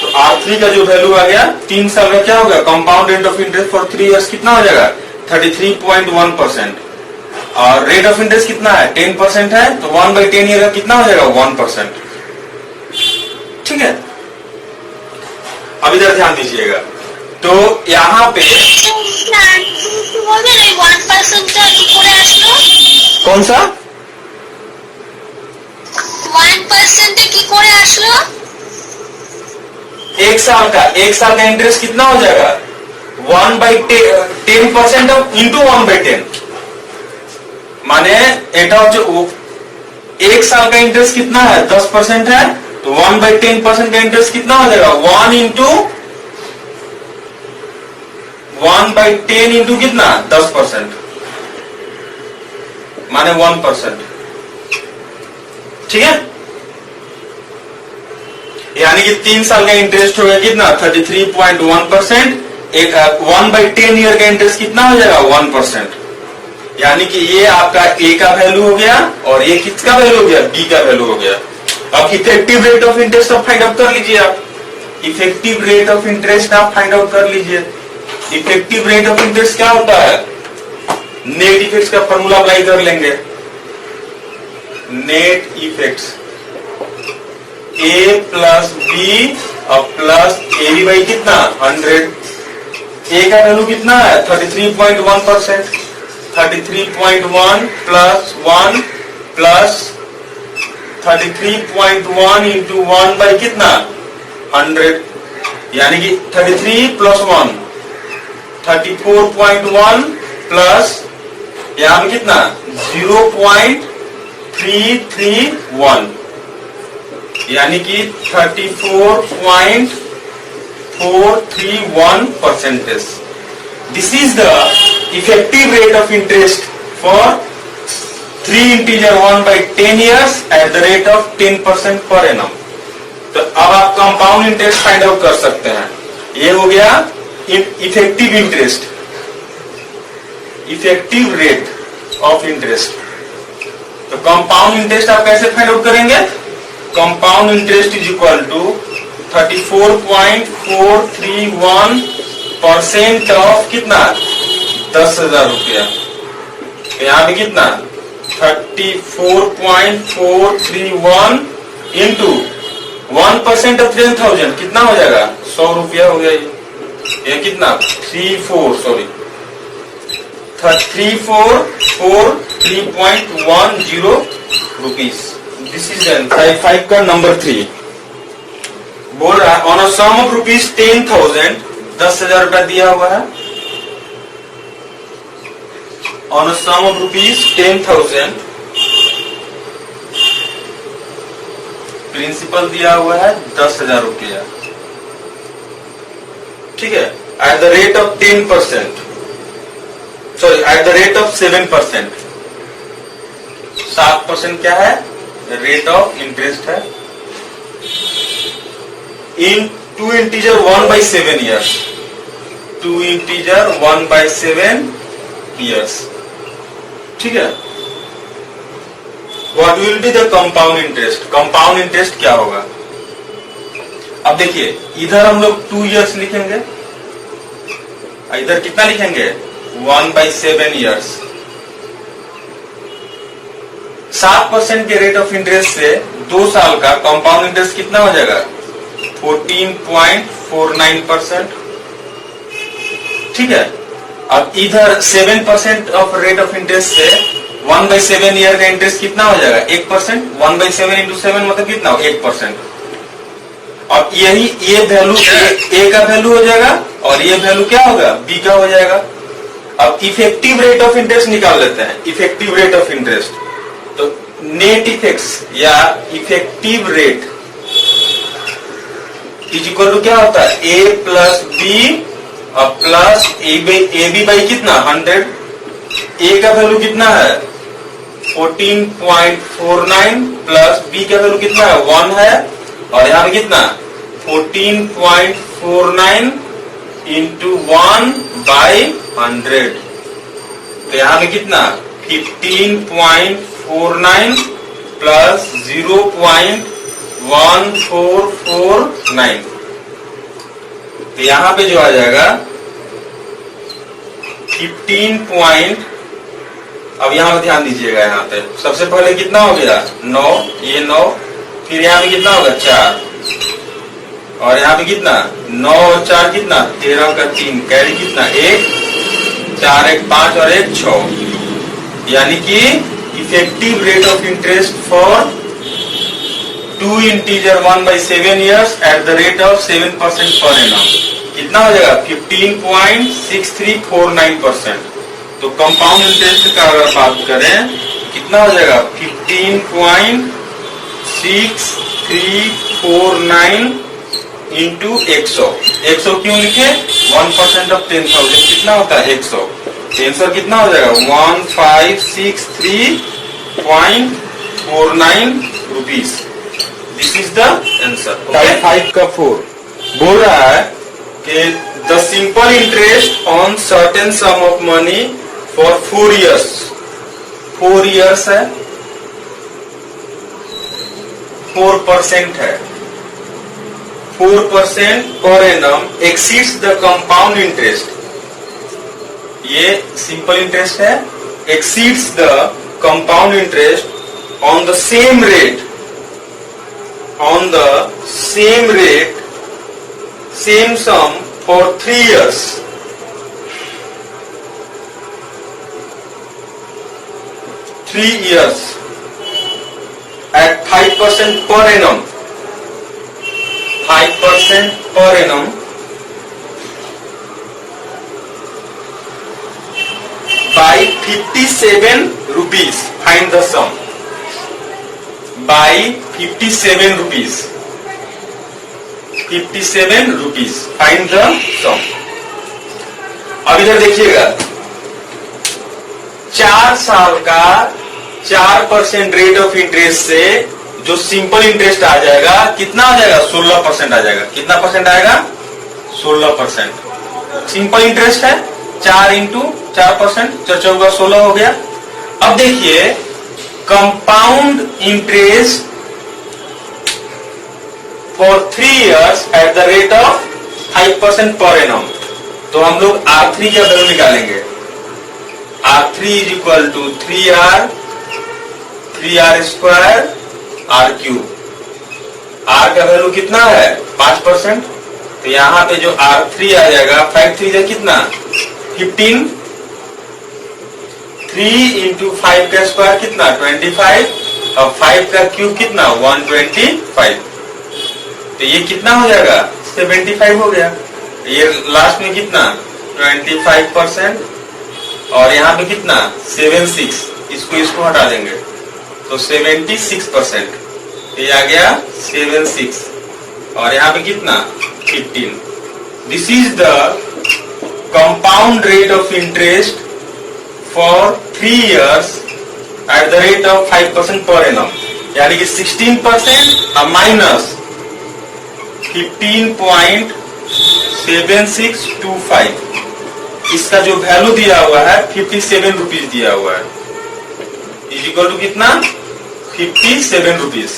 तो R3 का जो वैल्यू आ गया 3 साल का क्या हो गया compound rate of interest for 3 years कितना हो जाएगा 33.1%, और रेट ऑफ इंटरेस्ट कितना है 10% है, तो 1/10 ईयर का कितना हो जाएगा 1%। ठीक है। अब इधर ध्यान दीजिएगा, तो यहाँ पे 1%টা কি করে আসলো, कौन सा 1%টা কি করে আসলো, 1 साल का इंटरेस्ट कितना हो जाएगा 1/10% इंटू 1/10, माने एटा 1 साल का इंटरेस्ट कितना है 10% है, तो 1/10% का इंटरेस्ट कितना हो जाएगा? 1/10 इंटू कितना? 10%, माने 1%। ठीक है, यानी कि 3 साल का इंटरेस्ट हो गया कितना? 33.1%। एक 1/10 ईयर का इंटरेस्ट कितना हो जाएगा? 1%। यानी कि ये आपका ए का वैल्यू हो गया और ये किसका वैल्यू हो गया? बी का वैल्यू हो गया। अब इफेक्टिव रेट ऑफ इंटरेस्ट आप फाइंड आउट कर लीजिए। आप इफेक्टिव रेट ऑफ इंटरेस्ट आप फाइंड आउट कर लीजिए। इफेक्टिव रेट ऑफ इंटरेस्ट क्या होता है? नेट इफेक्ट्स का फॉर्मूला अप्लाई कर लेंगे। नेट इफेक्ट्स ए प्लस बी और प्लस ए बी बाई कितना? 100। ए का वैल्यू कितना है? 33.1%। 33.1 प्लस 1 प्लस 33.1 इंटू 1 बाई कितना? 100, यानी कि 33 प्लस 1 34.1 प्लस यहां पे कितना? 0.331, यानी कि 34.431%. This is the effective rate of interest for 3 integer 1/10 years at the rate of 10% per annum. तो अब आप कंपाउंड इंटरेस्ट फाइंड आउट कर सकते हैं। ये हो गया effective interest, effective rate of interest. तो कंपाउंड इंटरेस्ट आप कैसे फाइंड आउट करेंगे? Compound interest is equal to 34.431% of कितना? 10,000 रुपया। तो यहां पे कितना? 34.431 इंटू 1% ऑफ 10,000 कितना हो जाएगा? 100 रुपया हो गया। ये कितना? 3443.10 रुपीज। दिस इज 5 का नंबर 3 बोल रहा है on a sum of rupees 10,000, 10,000 रुपया दिया हुआ है। On a sum of rupees 10,000 principal दिया हुआ है 10,000 रुपया। ठीक है, at the rate of 10%, sorry at the rate of 7%। 7% क्या है? रेट ऑफ इंटरेस्ट है। In 2 integer 1/7 years, 2 integer 1/7 years. ठीक है, What will be the compound interest? Compound interest क्या होगा? अब देखिए, इधर हम लोग 2 इयर्स लिखेंगे, इधर कितना लिखेंगे? 1/7 ईयर्स। 7% के रेट ऑफ इंटरेस्ट से 2 साल का कंपाउंड इंटरेस्ट कितना हो जाएगा? 14.49%। ठीक है, अब इधर 7% ऑफ रेट ऑफ इंटरेस्ट से 1/7 ईयर का इंटरेस्ट कितना हो जाएगा? 1%। 1/7 इंटू 7 मतलब कितना हो? 1%। अब यही ये वैल्यू ए का वैल्यू हो जाएगा और ये वैल्यू क्या होगा? बी का हो जाएगा। अब इफेक्टिव रेट ऑफ इंटरेस्ट निकाल लेते हैं। इफेक्टिव रेट ऑफ इंटरेस्ट, तो नेट इफेक्ट्स या effective rate is equal to क्या होता है? ए प्लस बी और प्लस ए बी बाई कितना? 100। ए का वैल्यू कितना है? 14.49 प्लस बी का वैल्यू कितना है? 1 है, और यहाँ पे कितना? 14.49 इंटू 1/100। तो यहाँ पे कितना? 15.49 प्लस 0.1449। तो यहाँ पे जो आ जाएगा 15 अब यहाँ पे ध्यान दीजिएगा। यहाँ पे सबसे पहले कितना हो गया? 9, ये 9, फिर यहाँ पे कितना होगा? 4, और यहाँ पे कितना? 9 और 4 कितना? 13 का 3, कैरी कितना? 1, 4 1 5 और 1 6। यानी कि effective rate of interest for 2 integer 1/7 years eight the rate of 7% per annum कितना हो जाएगा? 15.6349%। तो कंपाउंड इंटरेस्ट का अगर बात करें कितना हो जाएगा? 15.63 0.49 इंटू 100। 100 क्यों लिखे? 1% ऑफ 10,000 कितना होता है? 100। तो आंसर कितना हो जाएगा? 1563.49 rupees. This is the answer. Type 5 का 4 बोल रहा है कि the simple interest on certain sum of money for 4 years। 4 years है, 4% है, 4% per annum exceeds the compound interest. ये सिंपल इंटरेस्ट है, exceeds the compound interest on the same rate, same sum for 3 years। at 5% per annum, 5% per annum by 57 rupees. Find the sum. By 57 rupees. 57 rupees. Find the sum. अब इधर देखिएगा, 4 साल का 4% rate of interest से जो simple interest आ जाएगा कितना आ जाएगा? 16% आ जाएगा। कितना परसेंट आएगा? 16%। सिंपल इंटरेस्ट है, 4 इंटू 4%, 4 16 हो गया। अब देखिए compound interest for 3 years eight the rate of 5% per annum. तो हम लोग R3 का वैल्यू निकालेंगे। R3 is equal to 3R square R3। R का वैल्यू कितना है? 5%। तो यहाँ पे जो R3 आ जाएगा, 5 3 जा कितना? 15। 3 इंटू 5 का स्क्वायर कितना? 25। और 5 का क्यूब कितना? 125। तो ये कितना हो जाएगा? 75 हो गया। ये लास्ट में कितना? 25%। और यहाँ पे कितना? 76। इसको हटा देंगे तो 76%। ये आ गया 76। और यहाँ पे कितना? 15। This is the compound rate of interest for 3 years eight the rate of 5% per annum. यानी कि 16% माइनस 15.7625। इसका जो वैल्यू दिया हुआ है 57 रुपीज दिया हुआ है, इज इक्वल टू कितना? 57 रुपीज।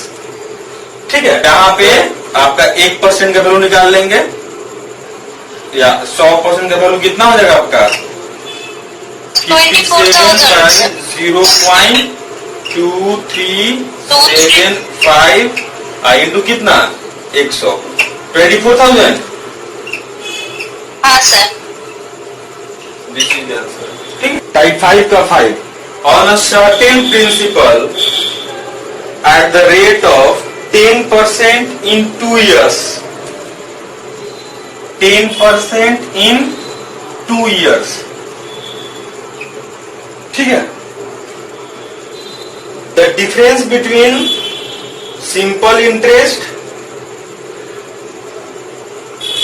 ठीक है, यहाँ पे आपका 1% का वैल्यू निकाल लेंगे, या 100% का वैल्यू कितना हो जाएगा आपका? 0.2375 इंटू कितना? 100, 24,000। हाँ सर। टाइप 5 का 5 on a certain principle at the rate of 10% in 2 years. 10% in 2 years. ठीक है। The difference between simple interest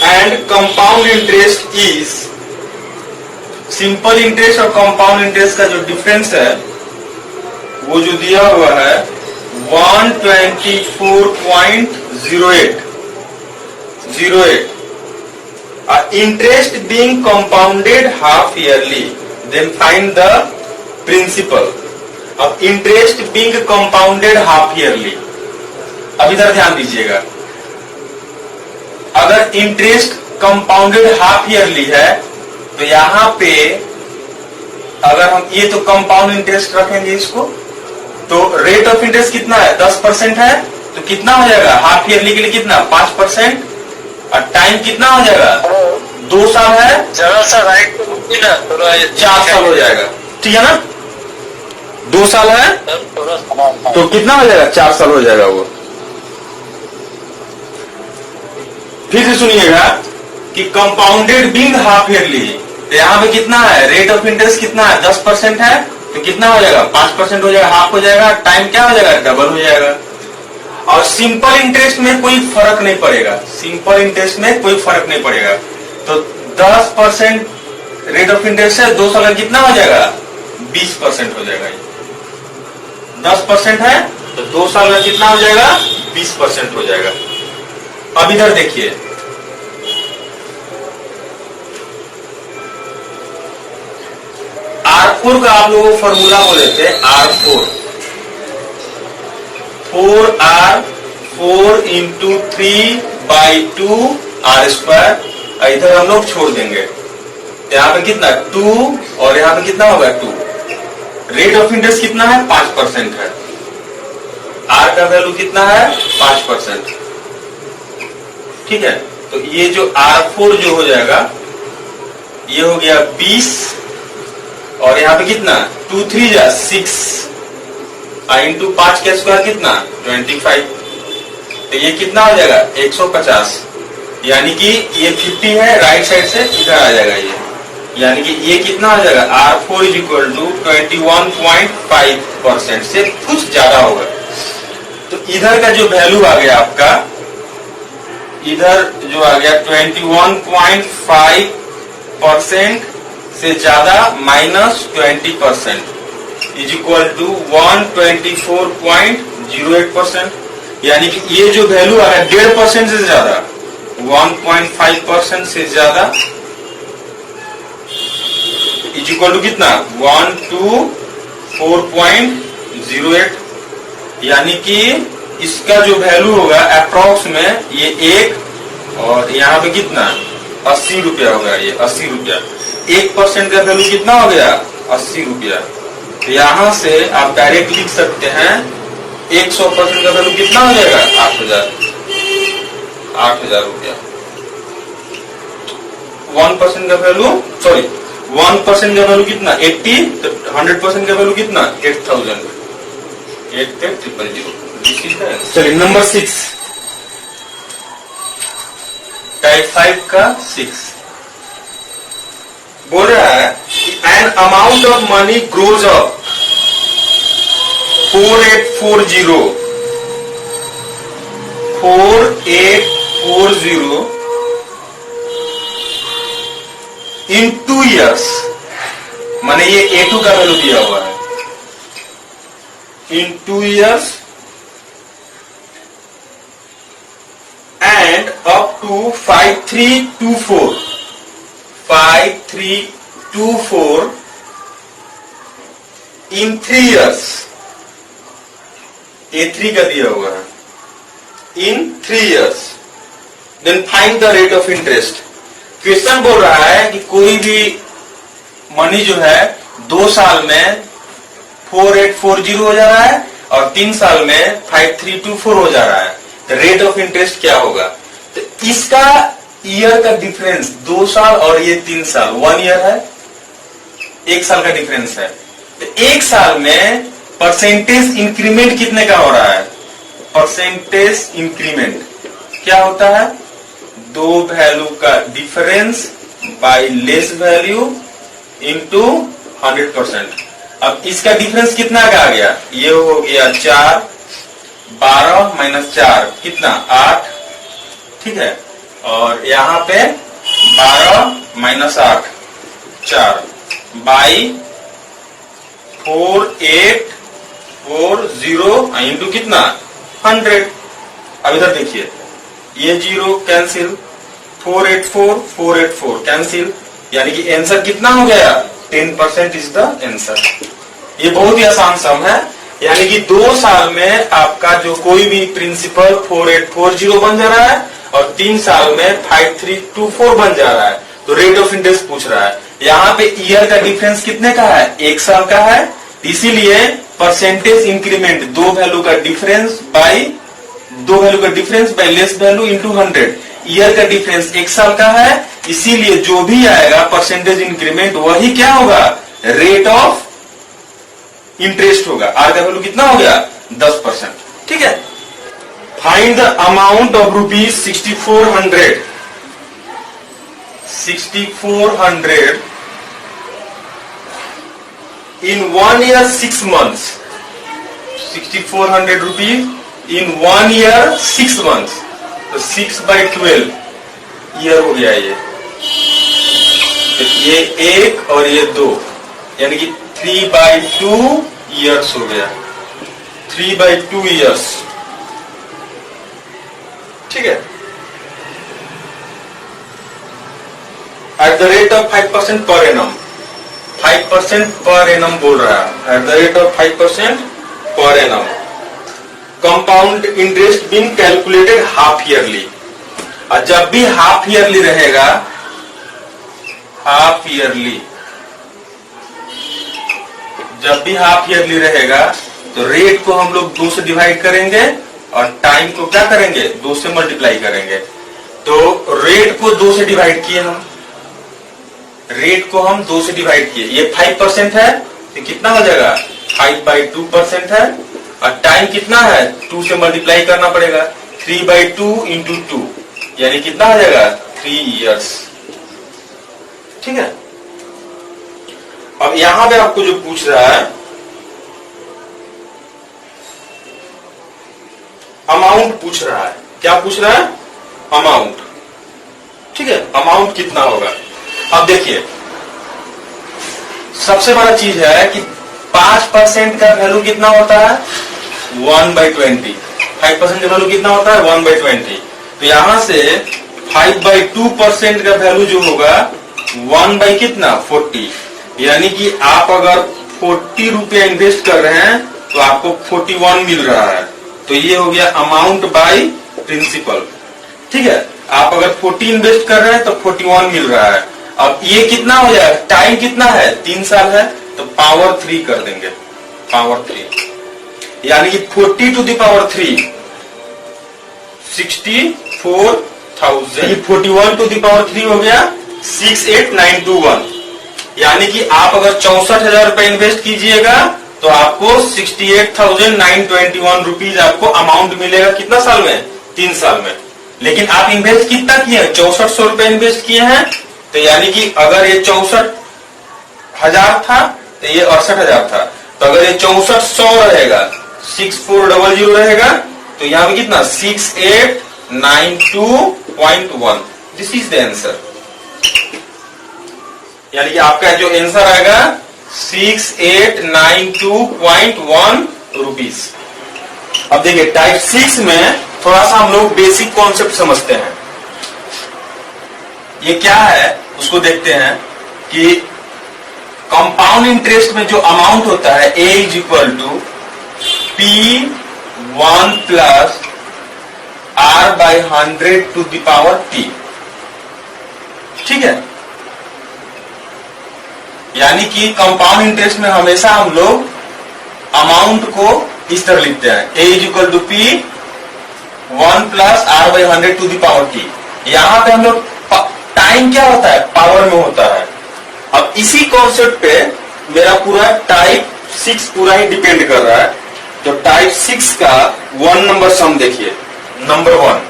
and compound interest is, simple interest और कंपाउंड इंटरेस्ट का जो डिफरेंस है वो जो दिया हुआ है 124.08। Interest being compounded half yearly, then find the principal. अब interest being compounded half yearly, अब इधर ध्यान दीजिएगा, अगर इंटरेस्ट कंपाउंडेड हाफ ईयरली है तो यहां पे अगर हम ये तो कंपाउंड इंटरेस्ट रखेंगे इसको, तो रेट ऑफ इंटरेस्ट कितना है? 10% है। तो कितना हो जाएगा हाफ ईयरली के लिए? कितना? 5%। और टाइम कितना हो जाएगा? 2 साल है, जरा सा राइट 4 साल हो जाएगा। ठीक है ना? 2 साल है तो कितना हो जाएगा? 4 साल हो जाएगा वो। फिर से सुनिएगा कि कंपाउंडेड बीइंग हाफ ईयरली, तो यहाँ पे कितना है? रेट ऑफ इंटरेस्ट कितना है? 10% है। तो कितना हो जाएगा? 5% हो जाएगा, हाफ हो जाएगा। टाइम क्या हो जाएगा? डबल हो जाएगा। और सिंपल इंटरेस्ट में कोई फर्क नहीं पड़ेगा, सिंपल इंटरेस्ट में कोई फर्क नहीं पड़ेगा। तो 10% रेट ऑफ इंटरेस्ट है, 2 साल का कितना हो जाएगा? 20% हो जाएगा। 10% है तो 2 साल का कितना हो जाएगा? 20% हो जाएगा। अब इधर देखिए, R4 का आप लोगों को फॉर्मूला बोले थे R4, 4R 4 इंटू 3/2 R²। इधर हम लोग छोड़ देंगे, यहाँ पे कितना 2 और यहाँ पे कितना होगा 2। रेट ऑफ इंटरेस्ट कितना है? 5% है। R का वैल्यू कितना है? 5%। ठीक है, तो ये जो R4 जो हो जाएगा ये हो गया 20 और यहाँ पे कितना 2 3 जा 6 इंटू 5 के स्क्वायर कितना 25। तो ये कितना हो जाएगा 150, यानी कि ये 50 है, राइट साइड से इधर आ जाएगा ये, यानी कि ये कितना हो जाएगा R4 इज इक्वल टू 21.5% से कुछ ज्यादा होगा। तो इधर का जो वैल्यू आ गया आपका, इधर जो आ गया 21.5% से ज्यादा -20% इज इक्वल टू 124.08%, यानी कि ये जो वैल्यू आ रहा है 1.5% से ज्यादा, 1.5% से ज्यादा इज इक्वल टू कितना 124.08, यानी कि इसका जो वैल्यू होगा अप्रोक्स में ये 1 और यहाँ पे कितना 80 रुपया होगा। ये 80 रुपया, 1% का वैल्यू कितना हो गया 80 रुपया। तो यहाँ से आप डायरेक्ट लिख सकते हैं 100% का वैल्यू कितना हो जाएगा 8,000 रुपया। 1% का वैल्यू 1% का वैल्यू कितना 80, तो 100% का वैल्यू कितना 8,000, 88,000। चलिए नंबर 6, टाइप 5 का 6 बोल रहा है an amount of money grows up 4840 in 2 years, माने ये A2 का वैल्यू दिया हुआ है, in 2 years and up to 5324 in 3 years, A3 का दिया हुआ है, in 3 years, then find the rate of interest। Question बोल रहा है कि कोई भी मनी जो है 2 साल में 4840 हो जा रहा है और 3 साल में 5324 हो जा रहा है, तो रेट ऑफ इंटरेस्ट क्या होगा? तो इसका ईयर का डिफरेंस 2 साल और ये 3 साल 1 ईयर है, 1 साल का डिफरेंस है। तो 1 साल में परसेंटेज इंक्रीमेंट कितने का हो रहा है? परसेंटेज इंक्रीमेंट क्या होता है? 2 वैल्यू का difference bye less value into 100%। अब इसका डिफरेंस कितना का आ गया? ये हो गया 4, 12 माइनस 4 कितना 8, ठीक है, और यहाँ पे 12 माइनस 8 4 बाई 4840 इंटू कितना 100। अब इधर देखिए ये 0 कैंसिल, 484 कैंसिल, यानी कि आंसर कितना हो गया 10% इज द आंसर। ये बहुत ही आसान सम है, यानी कि 2 साल में आपका जो कोई भी प्रिंसिपल 4840 बन जा रहा है और 3 साल में 5324 बन जा रहा है, तो रेट ऑफ इंटरेस्ट पूछ रहा है। यहाँ पे ईयर का डिफरेंस कितने का है 1 साल का है, इसीलिए परसेंटेज इंक्रीमेंट 2 वैल्यू का difference bye less value into 100। Year का डिफरेंस 1 साल का है, इसीलिए जो भी आएगा परसेंटेज इंक्रीमेंट वही क्या होगा रेट ऑफ इंटरेस्ट होगा। आर का वैल्यू कितना हो गया 10%, ठीक है। Find the amount of rupees 6400 in 1 year 6 months। 6400 rupees in 1 year 6 months, तो 6/12 ईयर हो गया ये। तो ये 1 और ये 2, यानी कि 3/2 ईयर्स हो गया, 3/2 ईयर्स। ठीक है, at the rate of 5% per annum, 5% per annum बोल रहा है, at the rate of 5% per annum. Compound interest been calculated half yearly, और जब भी हाफ ईयरली रहेगा, हाफ ईयरली, जब भी हाफ ईयरली रहेगा तो रेट को हम लोग 2 से डिवाइड करेंगे और टाइम को क्या करेंगे, 2 से मल्टीप्लाई करेंगे। तो रेट को 2 से डिवाइड किए हम, रेट को हम 2 से डिवाइड किए, ये 5% है तो कितना हो जाएगा, 5/2% है, और टाइम कितना है, 2 से मल्टीप्लाई करना पड़ेगा, 3/2 इंटू 2, यानी कितना हो जाएगा, 3 ईयर्स। ठीक है, अब यहां पे आपको जो पूछ रहा है, अमाउंट पूछ रहा है, क्या पूछ रहा है, अमाउंट। ठीक है, अमाउंट कितना होगा। अब देखिए, सबसे बड़ा चीज है कि 5% का वैल्यू कितना होता है, 1/20, 5% का वैल्यू कितना होता है, 1/20। तो यहां से 5/2% का वैल्यू जो होगा 1 कितना, 40, यानी कि आप अगर 40 रुपया इन्वेस्ट कर रहे हैं तो आपको 41 मिल रहा है। तो ये हो गया अमाउंट बाय प्रिंसिपल। ठीक है, आप अगर 40 इन्वेस्ट कर रहे हैं तो 41 मिल रहा है। अब ये कितना हो जाएगा, टाइम कितना है, 3 साल है, तो पावर 3 कर देंगे, पावर 3, यानी कि 40 to the power 3, 64,000, 41 to the power 3 हो गया 68,921, यानी कि आप अगर 64,000 रुपए इन्वेस्ट कीजिएगा तो आपको 68,921 रुपीज आपको अमाउंट मिलेगा, कितना साल में, 3 साल में। लेकिन आप इन्वेस्ट कितना किए हैं, 6400 रुपए इन्वेस्ट किए हैं, तो यानी कि अगर ये 64,000 था तो ये 68,000 था, तो अगर ये 6400 रहेगा, 6400 रहेगा, तो यहां पे कितना, 6892.1, दिस इज द आंसर। यानी कि आपका जो आंसर आएगा 6892.1 रुपीज। अब देखिए टाइप 6 में थोड़ा सा हम लोग बेसिक कॉन्सेप्ट समझते हैं। ये क्या है उसको देखते हैं कि कंपाउंड इंटरेस्ट में जो अमाउंट होता है A is equal to P1 plus R/100 to the power T। ठीक है, यानी कि कंपाउंड इंटरेस्ट में हमेशा हम लोग अमाउंट को इस तरह लिखते हैं, A is equal to P1 plus R/100 to the power T। यहां पे हम लोग टाइम क्या होता है, पावर में होता है। अब इसी कॉन्सेप्ट पे मेरा पूरा टाइप 6 पूरा ही डिपेंड कर रहा है। तो टाइप 6 का 1 नंबर सम देखिए, नंबर 1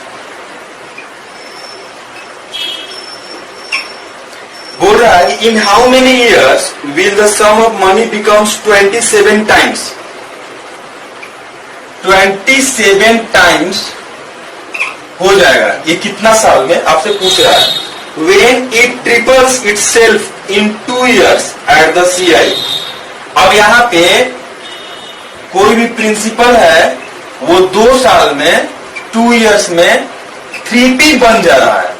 बोल रहा है in how many years will the sum of money becomes 27 times, 27 times हो जाएगा, ये कितना साल में आपसे पूछ रहा है। When it triples itself in 2 years at the CI। अब यहाँ पे कोई भी प्रिंसिपल है वो 2 साल में, 2 इयर्स में 3p बन जा रहा है,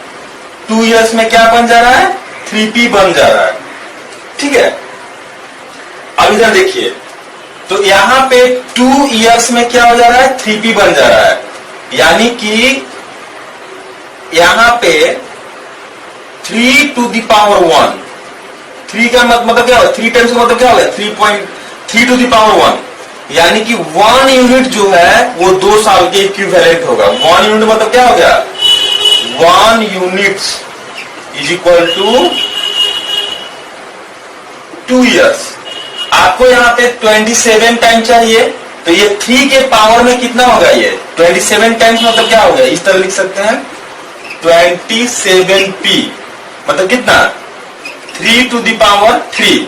2 इयर्स में क्या बन जा रहा है, 3p बन जा रहा है। ठीक है, अब इधर देखिए, तो यहाँ पे 2 इयर्स में क्या हो जा रहा है, 3p बन जा रहा है, यानी कि यहाँ पे 3 to the power 1, 3 का मतलब क्या होगा, 3 टाइम्स का मतलब क्या होगा, 3 to the power 1, यानी कि 1 यूनिट जो है वो 2 साल के इक्विवेलेंट होगा। 1 यूनिट मतलब क्या हो गया, 1 units is equal to 2 years. आपको यहाँ पे 27 टाइम चाहिए, तो ये 3 के पावर में कितना होगा, ये 27 टाइम्स मतलब क्या होगा, इस तरह लिख सकते हैं 27p मतलब कितना, 3 to the power 3,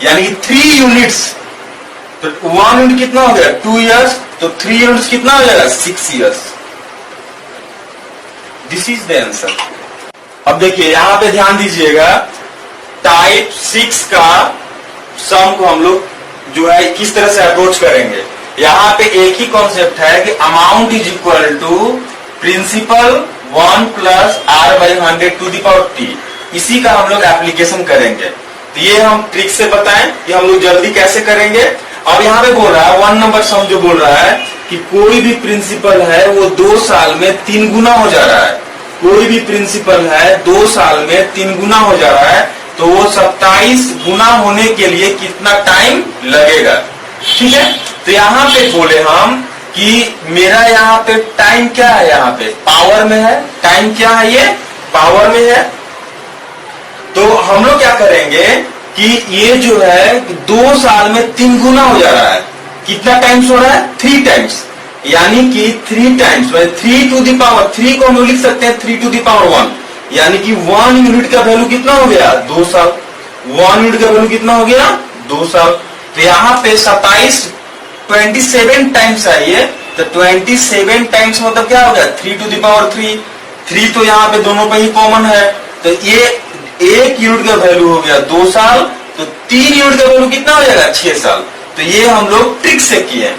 यानी कि 3 यूनिट्स तो 1 यूनिट कितना हो गया 2 इयर्स, तो 3 यूनिट्स कितना हो जाएगा 6 years. This is the answer. अब देखिए यहां पे ध्यान दीजिएगा, टाइप 6 का सम को हम लोग जो है किस तरह से अप्रोच करेंगे। यहां पे एक ही कॉन्सेप्ट है कि amount is equal to principal 1 plus R by 100 to the power T. इसी का हम लोग एप्लीकेशन करेंगे। तो ये हम ट्रिक से बताएं कि हम लोग जल्दी कैसे करेंगे। अब यहाँ पे बोल रहा है 1 नंबर सम जो बोल रहा है कि कोई भी प्रिंसिपल है वो 2 साल में 3 गुना हो जा रहा है। कोई भी प्रिंसिपल है 2 साल में 3 गुना हो जा रहा है, तो वो 27 गुना होने के लिए कितना टाइम लगेगा। ठीक है, तो यहाँ पे बोले हम कि मेरा यहाँ पे टाइम क्या है, यहाँ पे पावर में है। टाइम क्या है, ये पावर में है। तो हम लोग क्या करेंगे कि ये जो है 2 साल में 3 गुना हो जा रहा है। कितना टाइम्स हो रहा है 3 टाइम्स, यानी कि 3 टाइम्स 3 टू द पावर 3 को हम लोग लिख सकते हैं 3 टू द पावर 1, यानी कि 1 यूनिट का वैल्यू कितना हो गया 2 साल। 1 यूनिट का वैल्यू कितना हो गया 2 साल। तो यहाँ पे 27 टाइम्स आइए, तो 27 टाइम्स मतलब क्या हो गया 3 टू द पावर 3। 3 तो यहाँ पे दोनों पे ही कॉमन है, तो ये 1 यूनिट का वैल्यू हो गया 2 साल, तो 3 यूनिट का वैल्यू कितना हो जाएगा 6 साल। तो ये हम लोग ट्रिक से किए।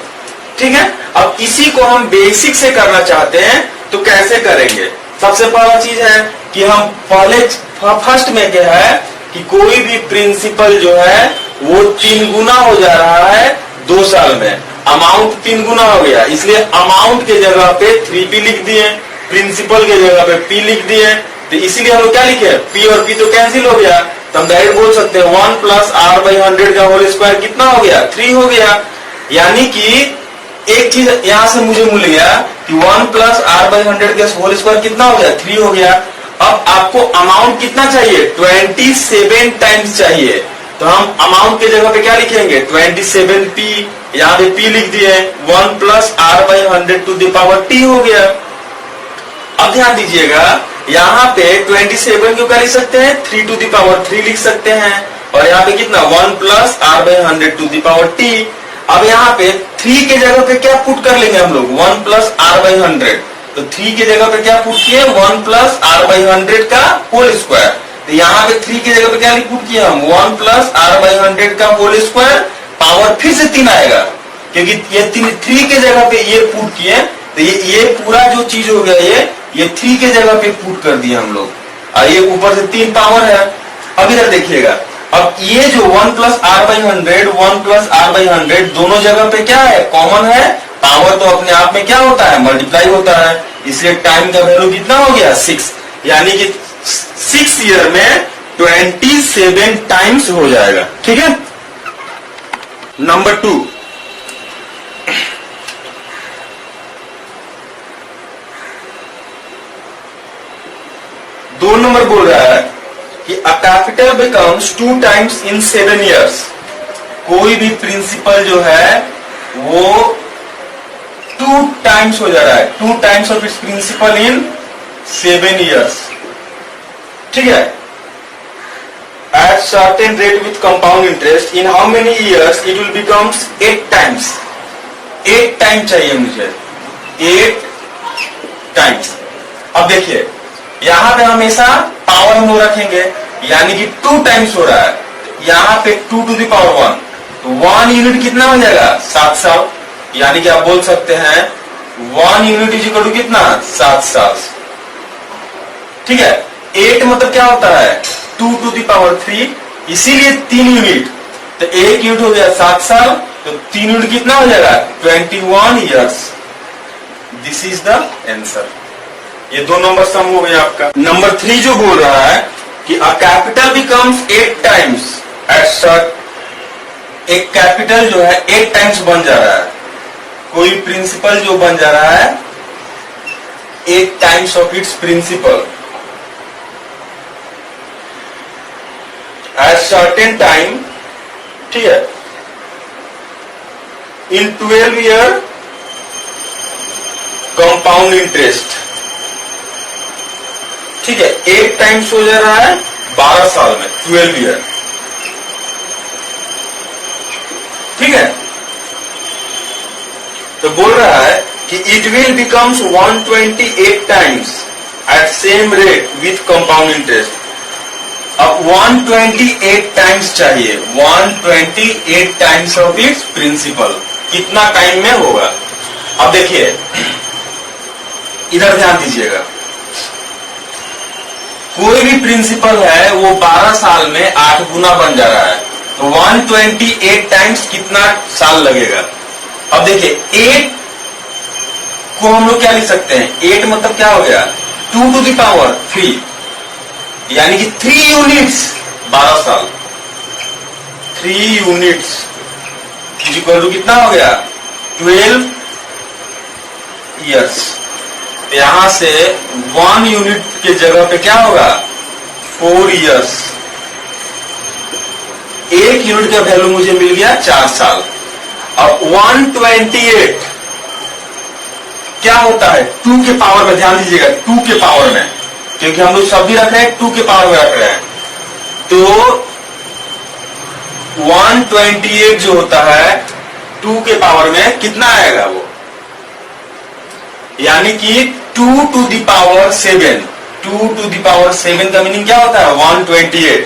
ठीक है, अब इसी को हम बेसिक से करना चाहते हैं, तो कैसे करेंगे। सबसे पहला चीज है कि हम पहले फर्स्ट में क्या है कि कोई भी प्रिंसिपल जो है वो 3 गुना हो जा रहा है 2 साल में। अमाउंट 3 गुना हो गया, इसलिए अमाउंट के जगह पे 3p लिख दिए, प्रिंसिपल के जगह पे p लिख दिए। तो इसीलिए हम लोग क्या लिखे p और p तो कैंसिल हो गया, तो हम डायरेक्ट बोल सकते हैं 1 प्लस आर बाई 100 का होल स्क्वायर कितना हो गया 3 हो गया। यानी कि एक चीज यहां से मुझे मिल गया कि 1 प्लस आर बाई 100 का होल स्क्वायर कितना हो गया 3 हो गया। अब आपको अमाउंट कितना चाहिए 27 टाइम्स चाहिए, तो हम अमाउंट के जगह पे क्या लिखेंगे 27p, यहाँ पे p लिख दिए, 1 plus R by 100 to the power t हो गया। अब ध्यान दीजिएगा यहाँ पे 27 को क्या लिख सकते हैं 3 टू द पावर 3 लिख सकते हैं, और यहाँ पे कितना 1 plus R by 100 to the power t। अब यहाँ पे 3 के जगह पे क्या पुट कर लेंगे हम लोग 1 प्लस आर बाई 100, तो 3 के जगह पे क्या पुट किए 1 प्लस आर बाई 100 का होल स्क्वायर। तो यहाँ पे 3 की जगह पे क्या पुट किया हम 1 प्लस आर बाई 100 का होल स्क्वायर, पावर फिर से 3 आएगा क्योंकि ये 3 के जगह पे ये पुट किए, तो ये पूरा जो चीज हो गया ये 3 के जगह पे पुट कर दिया हम लोग, और ये ऊपर से 3 पावर है। अब इधर देखिएगा, अब ये जो 1 plus R by 100 1 plus R by 100 दोनों जगह पे क्या है कॉमन है, पावर तो अपने आप में क्या होता है मल्टीप्लाई होता है, इसलिए टाइम का वैल्यू कितना हो गया 6, यानी कि 6 ईयर में 27 टाइम्स हो जाएगा। ठीक है, नंबर 2, दो नंबर बोल रहा है कि a capital becomes 2 times in 7 years. कोई भी प्रिंसिपल जो है वो 2 टाइम्स हो जा रहा है, 2 times of its principal in 7 years. ठीक है, at certain rate with compound interest in how many years it will becomes 8 times. 8 time चाहिए मुझे, 8 टाइम्स। अब देखिए यहां पे हमेशा पावर हम लोग रखेंगे, यानी कि 2 टाइम्स हो रहा है, यहाँ पे 2 टू द पावर 1, तो 1 यूनिट कितना हो जाएगा 7 साल, यानी कि आप बोल सकते हैं 1 यूनिट इज इक्वल टू कितना 7 साल। ठीक है, 8 मतलब क्या होता है 2 टू द पावर 3, इसीलिए 3 यूनिट, तो 1 यूनिट हो गया 7 साल, तो 3 यूनिट कितना हो जाएगा 21 years. This is the answer. ये 2 नंबर सम हो गया आपका। नंबर 3 जो बोल रहा है कि a capital becomes 8 times at cert, एक कैपिटल जो है 8 टाइम्स बन जा रहा है, कोई प्रिंसिपल जो बन जा रहा है 8 times of its principal at certain time. ठीक है, इन 12 ईयर कंपाउंड इंटरेस्ट। ठीक है, 8 टाइम्स हो जा रहा है 12 साल में 12 ईयर। ठीक है, तो बोल रहा है कि it will becomes 128 times at same rate with compound interest. अब 128 टाइम्स चाहिए, 128 टाइम्स ऑफ इट्स प्रिंसिपल, कितना टाइम में होगा। अब देखिए इधर ध्यान दीजिएगा, कोई भी प्रिंसिपल है वो 12 साल में 8 गुना बन जा रहा है, तो 128 टाइम्स कितना साल लगेगा। अब देखिए 8 को हम लोग क्या लिख सकते हैं, 8 मतलब क्या हो गया 2 to the power 3, यानी कि 3 यूनिट्स 12 साल, 3 यूनिट्स इक्वल टू कितना हो गया 12 ईयर्स। यहां से 1 यूनिट के जगह पे क्या होगा 4 ईयर्स। 1 यूनिट का वैल्यू मुझे मिल गया 4 साल। अब 128 क्या होता है 2 के पावर में, ध्यान दीजिएगा 2 के पावर में, क्योंकि हम लोग सब भी रख रहे हैं 2 के पावर में रख रहे हैं, तो 128 जो होता है 2 के पावर में कितना आएगा वो, यानी कि 2 to the power 7, 2 to the power 7 का मीनिंग क्या होता है 128,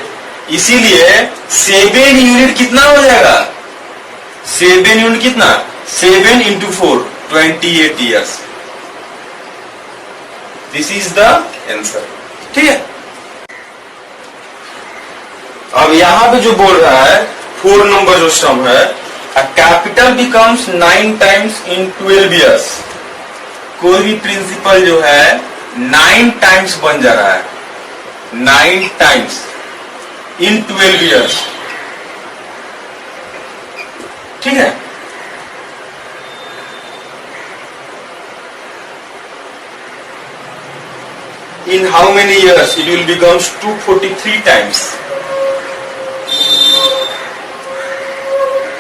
इसीलिए 7 यूनिट कितना हो जाएगा, 7 यूनिट कितना 7 into 4 28 years. This is the answer, ठीक है। अब यहां पे जो बोल रहा है 4 नंबर जो सम है, a capital becomes 9 times in 12 years। कोई भी प्रिंसिपल जो है 9 टाइम्स बन जा रहा है, 9 टाइम्स इन 12 ईयर्स, ठीक है। In how many years it will becomes 243 times,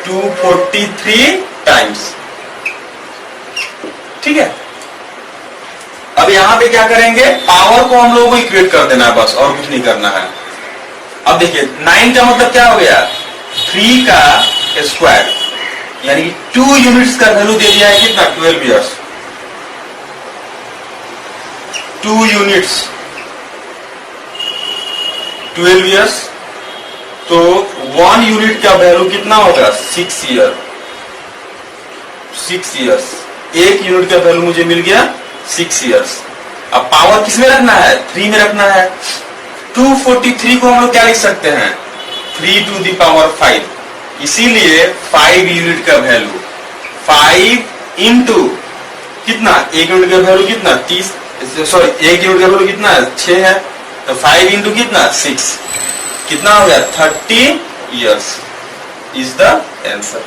243 times, ठीक है। अब यहां पे क्या करेंगे, पावर को हम लोगों को इक्वेट कर देना है बस, और कुछ नहीं करना है। अब देखिए 9 का मतलब क्या हो गया 3 का स्क्वायर, यानी कि 2 यूनिट्स का वैल्यू दे दिया है कितना 12 ईयर्स, 2 यूनिट्स 12 ईयर्स, तो 1 यूनिट का वैल्यू कितना होगा 6 ईयर, 6 ईयर्स। 1 यूनिट का वैल्यू मुझे मिल गया 6 ईयर्स। अब पावर किस में रखना है 3 में रखना है, 243 को हम लोग क्या लिख सकते हैं 3 to the power 5, इसीलिए 5 यूनिट का वैल्यू 5 इंटू कितना 1 यूनिट का वैल्यू कितना 30, सॉरी 1 यूनिट का वैल्यू कितना है 6 है, तो 5 इंटू कितना 6, कितना हो गया 30 ईयर्स इज द आंसर।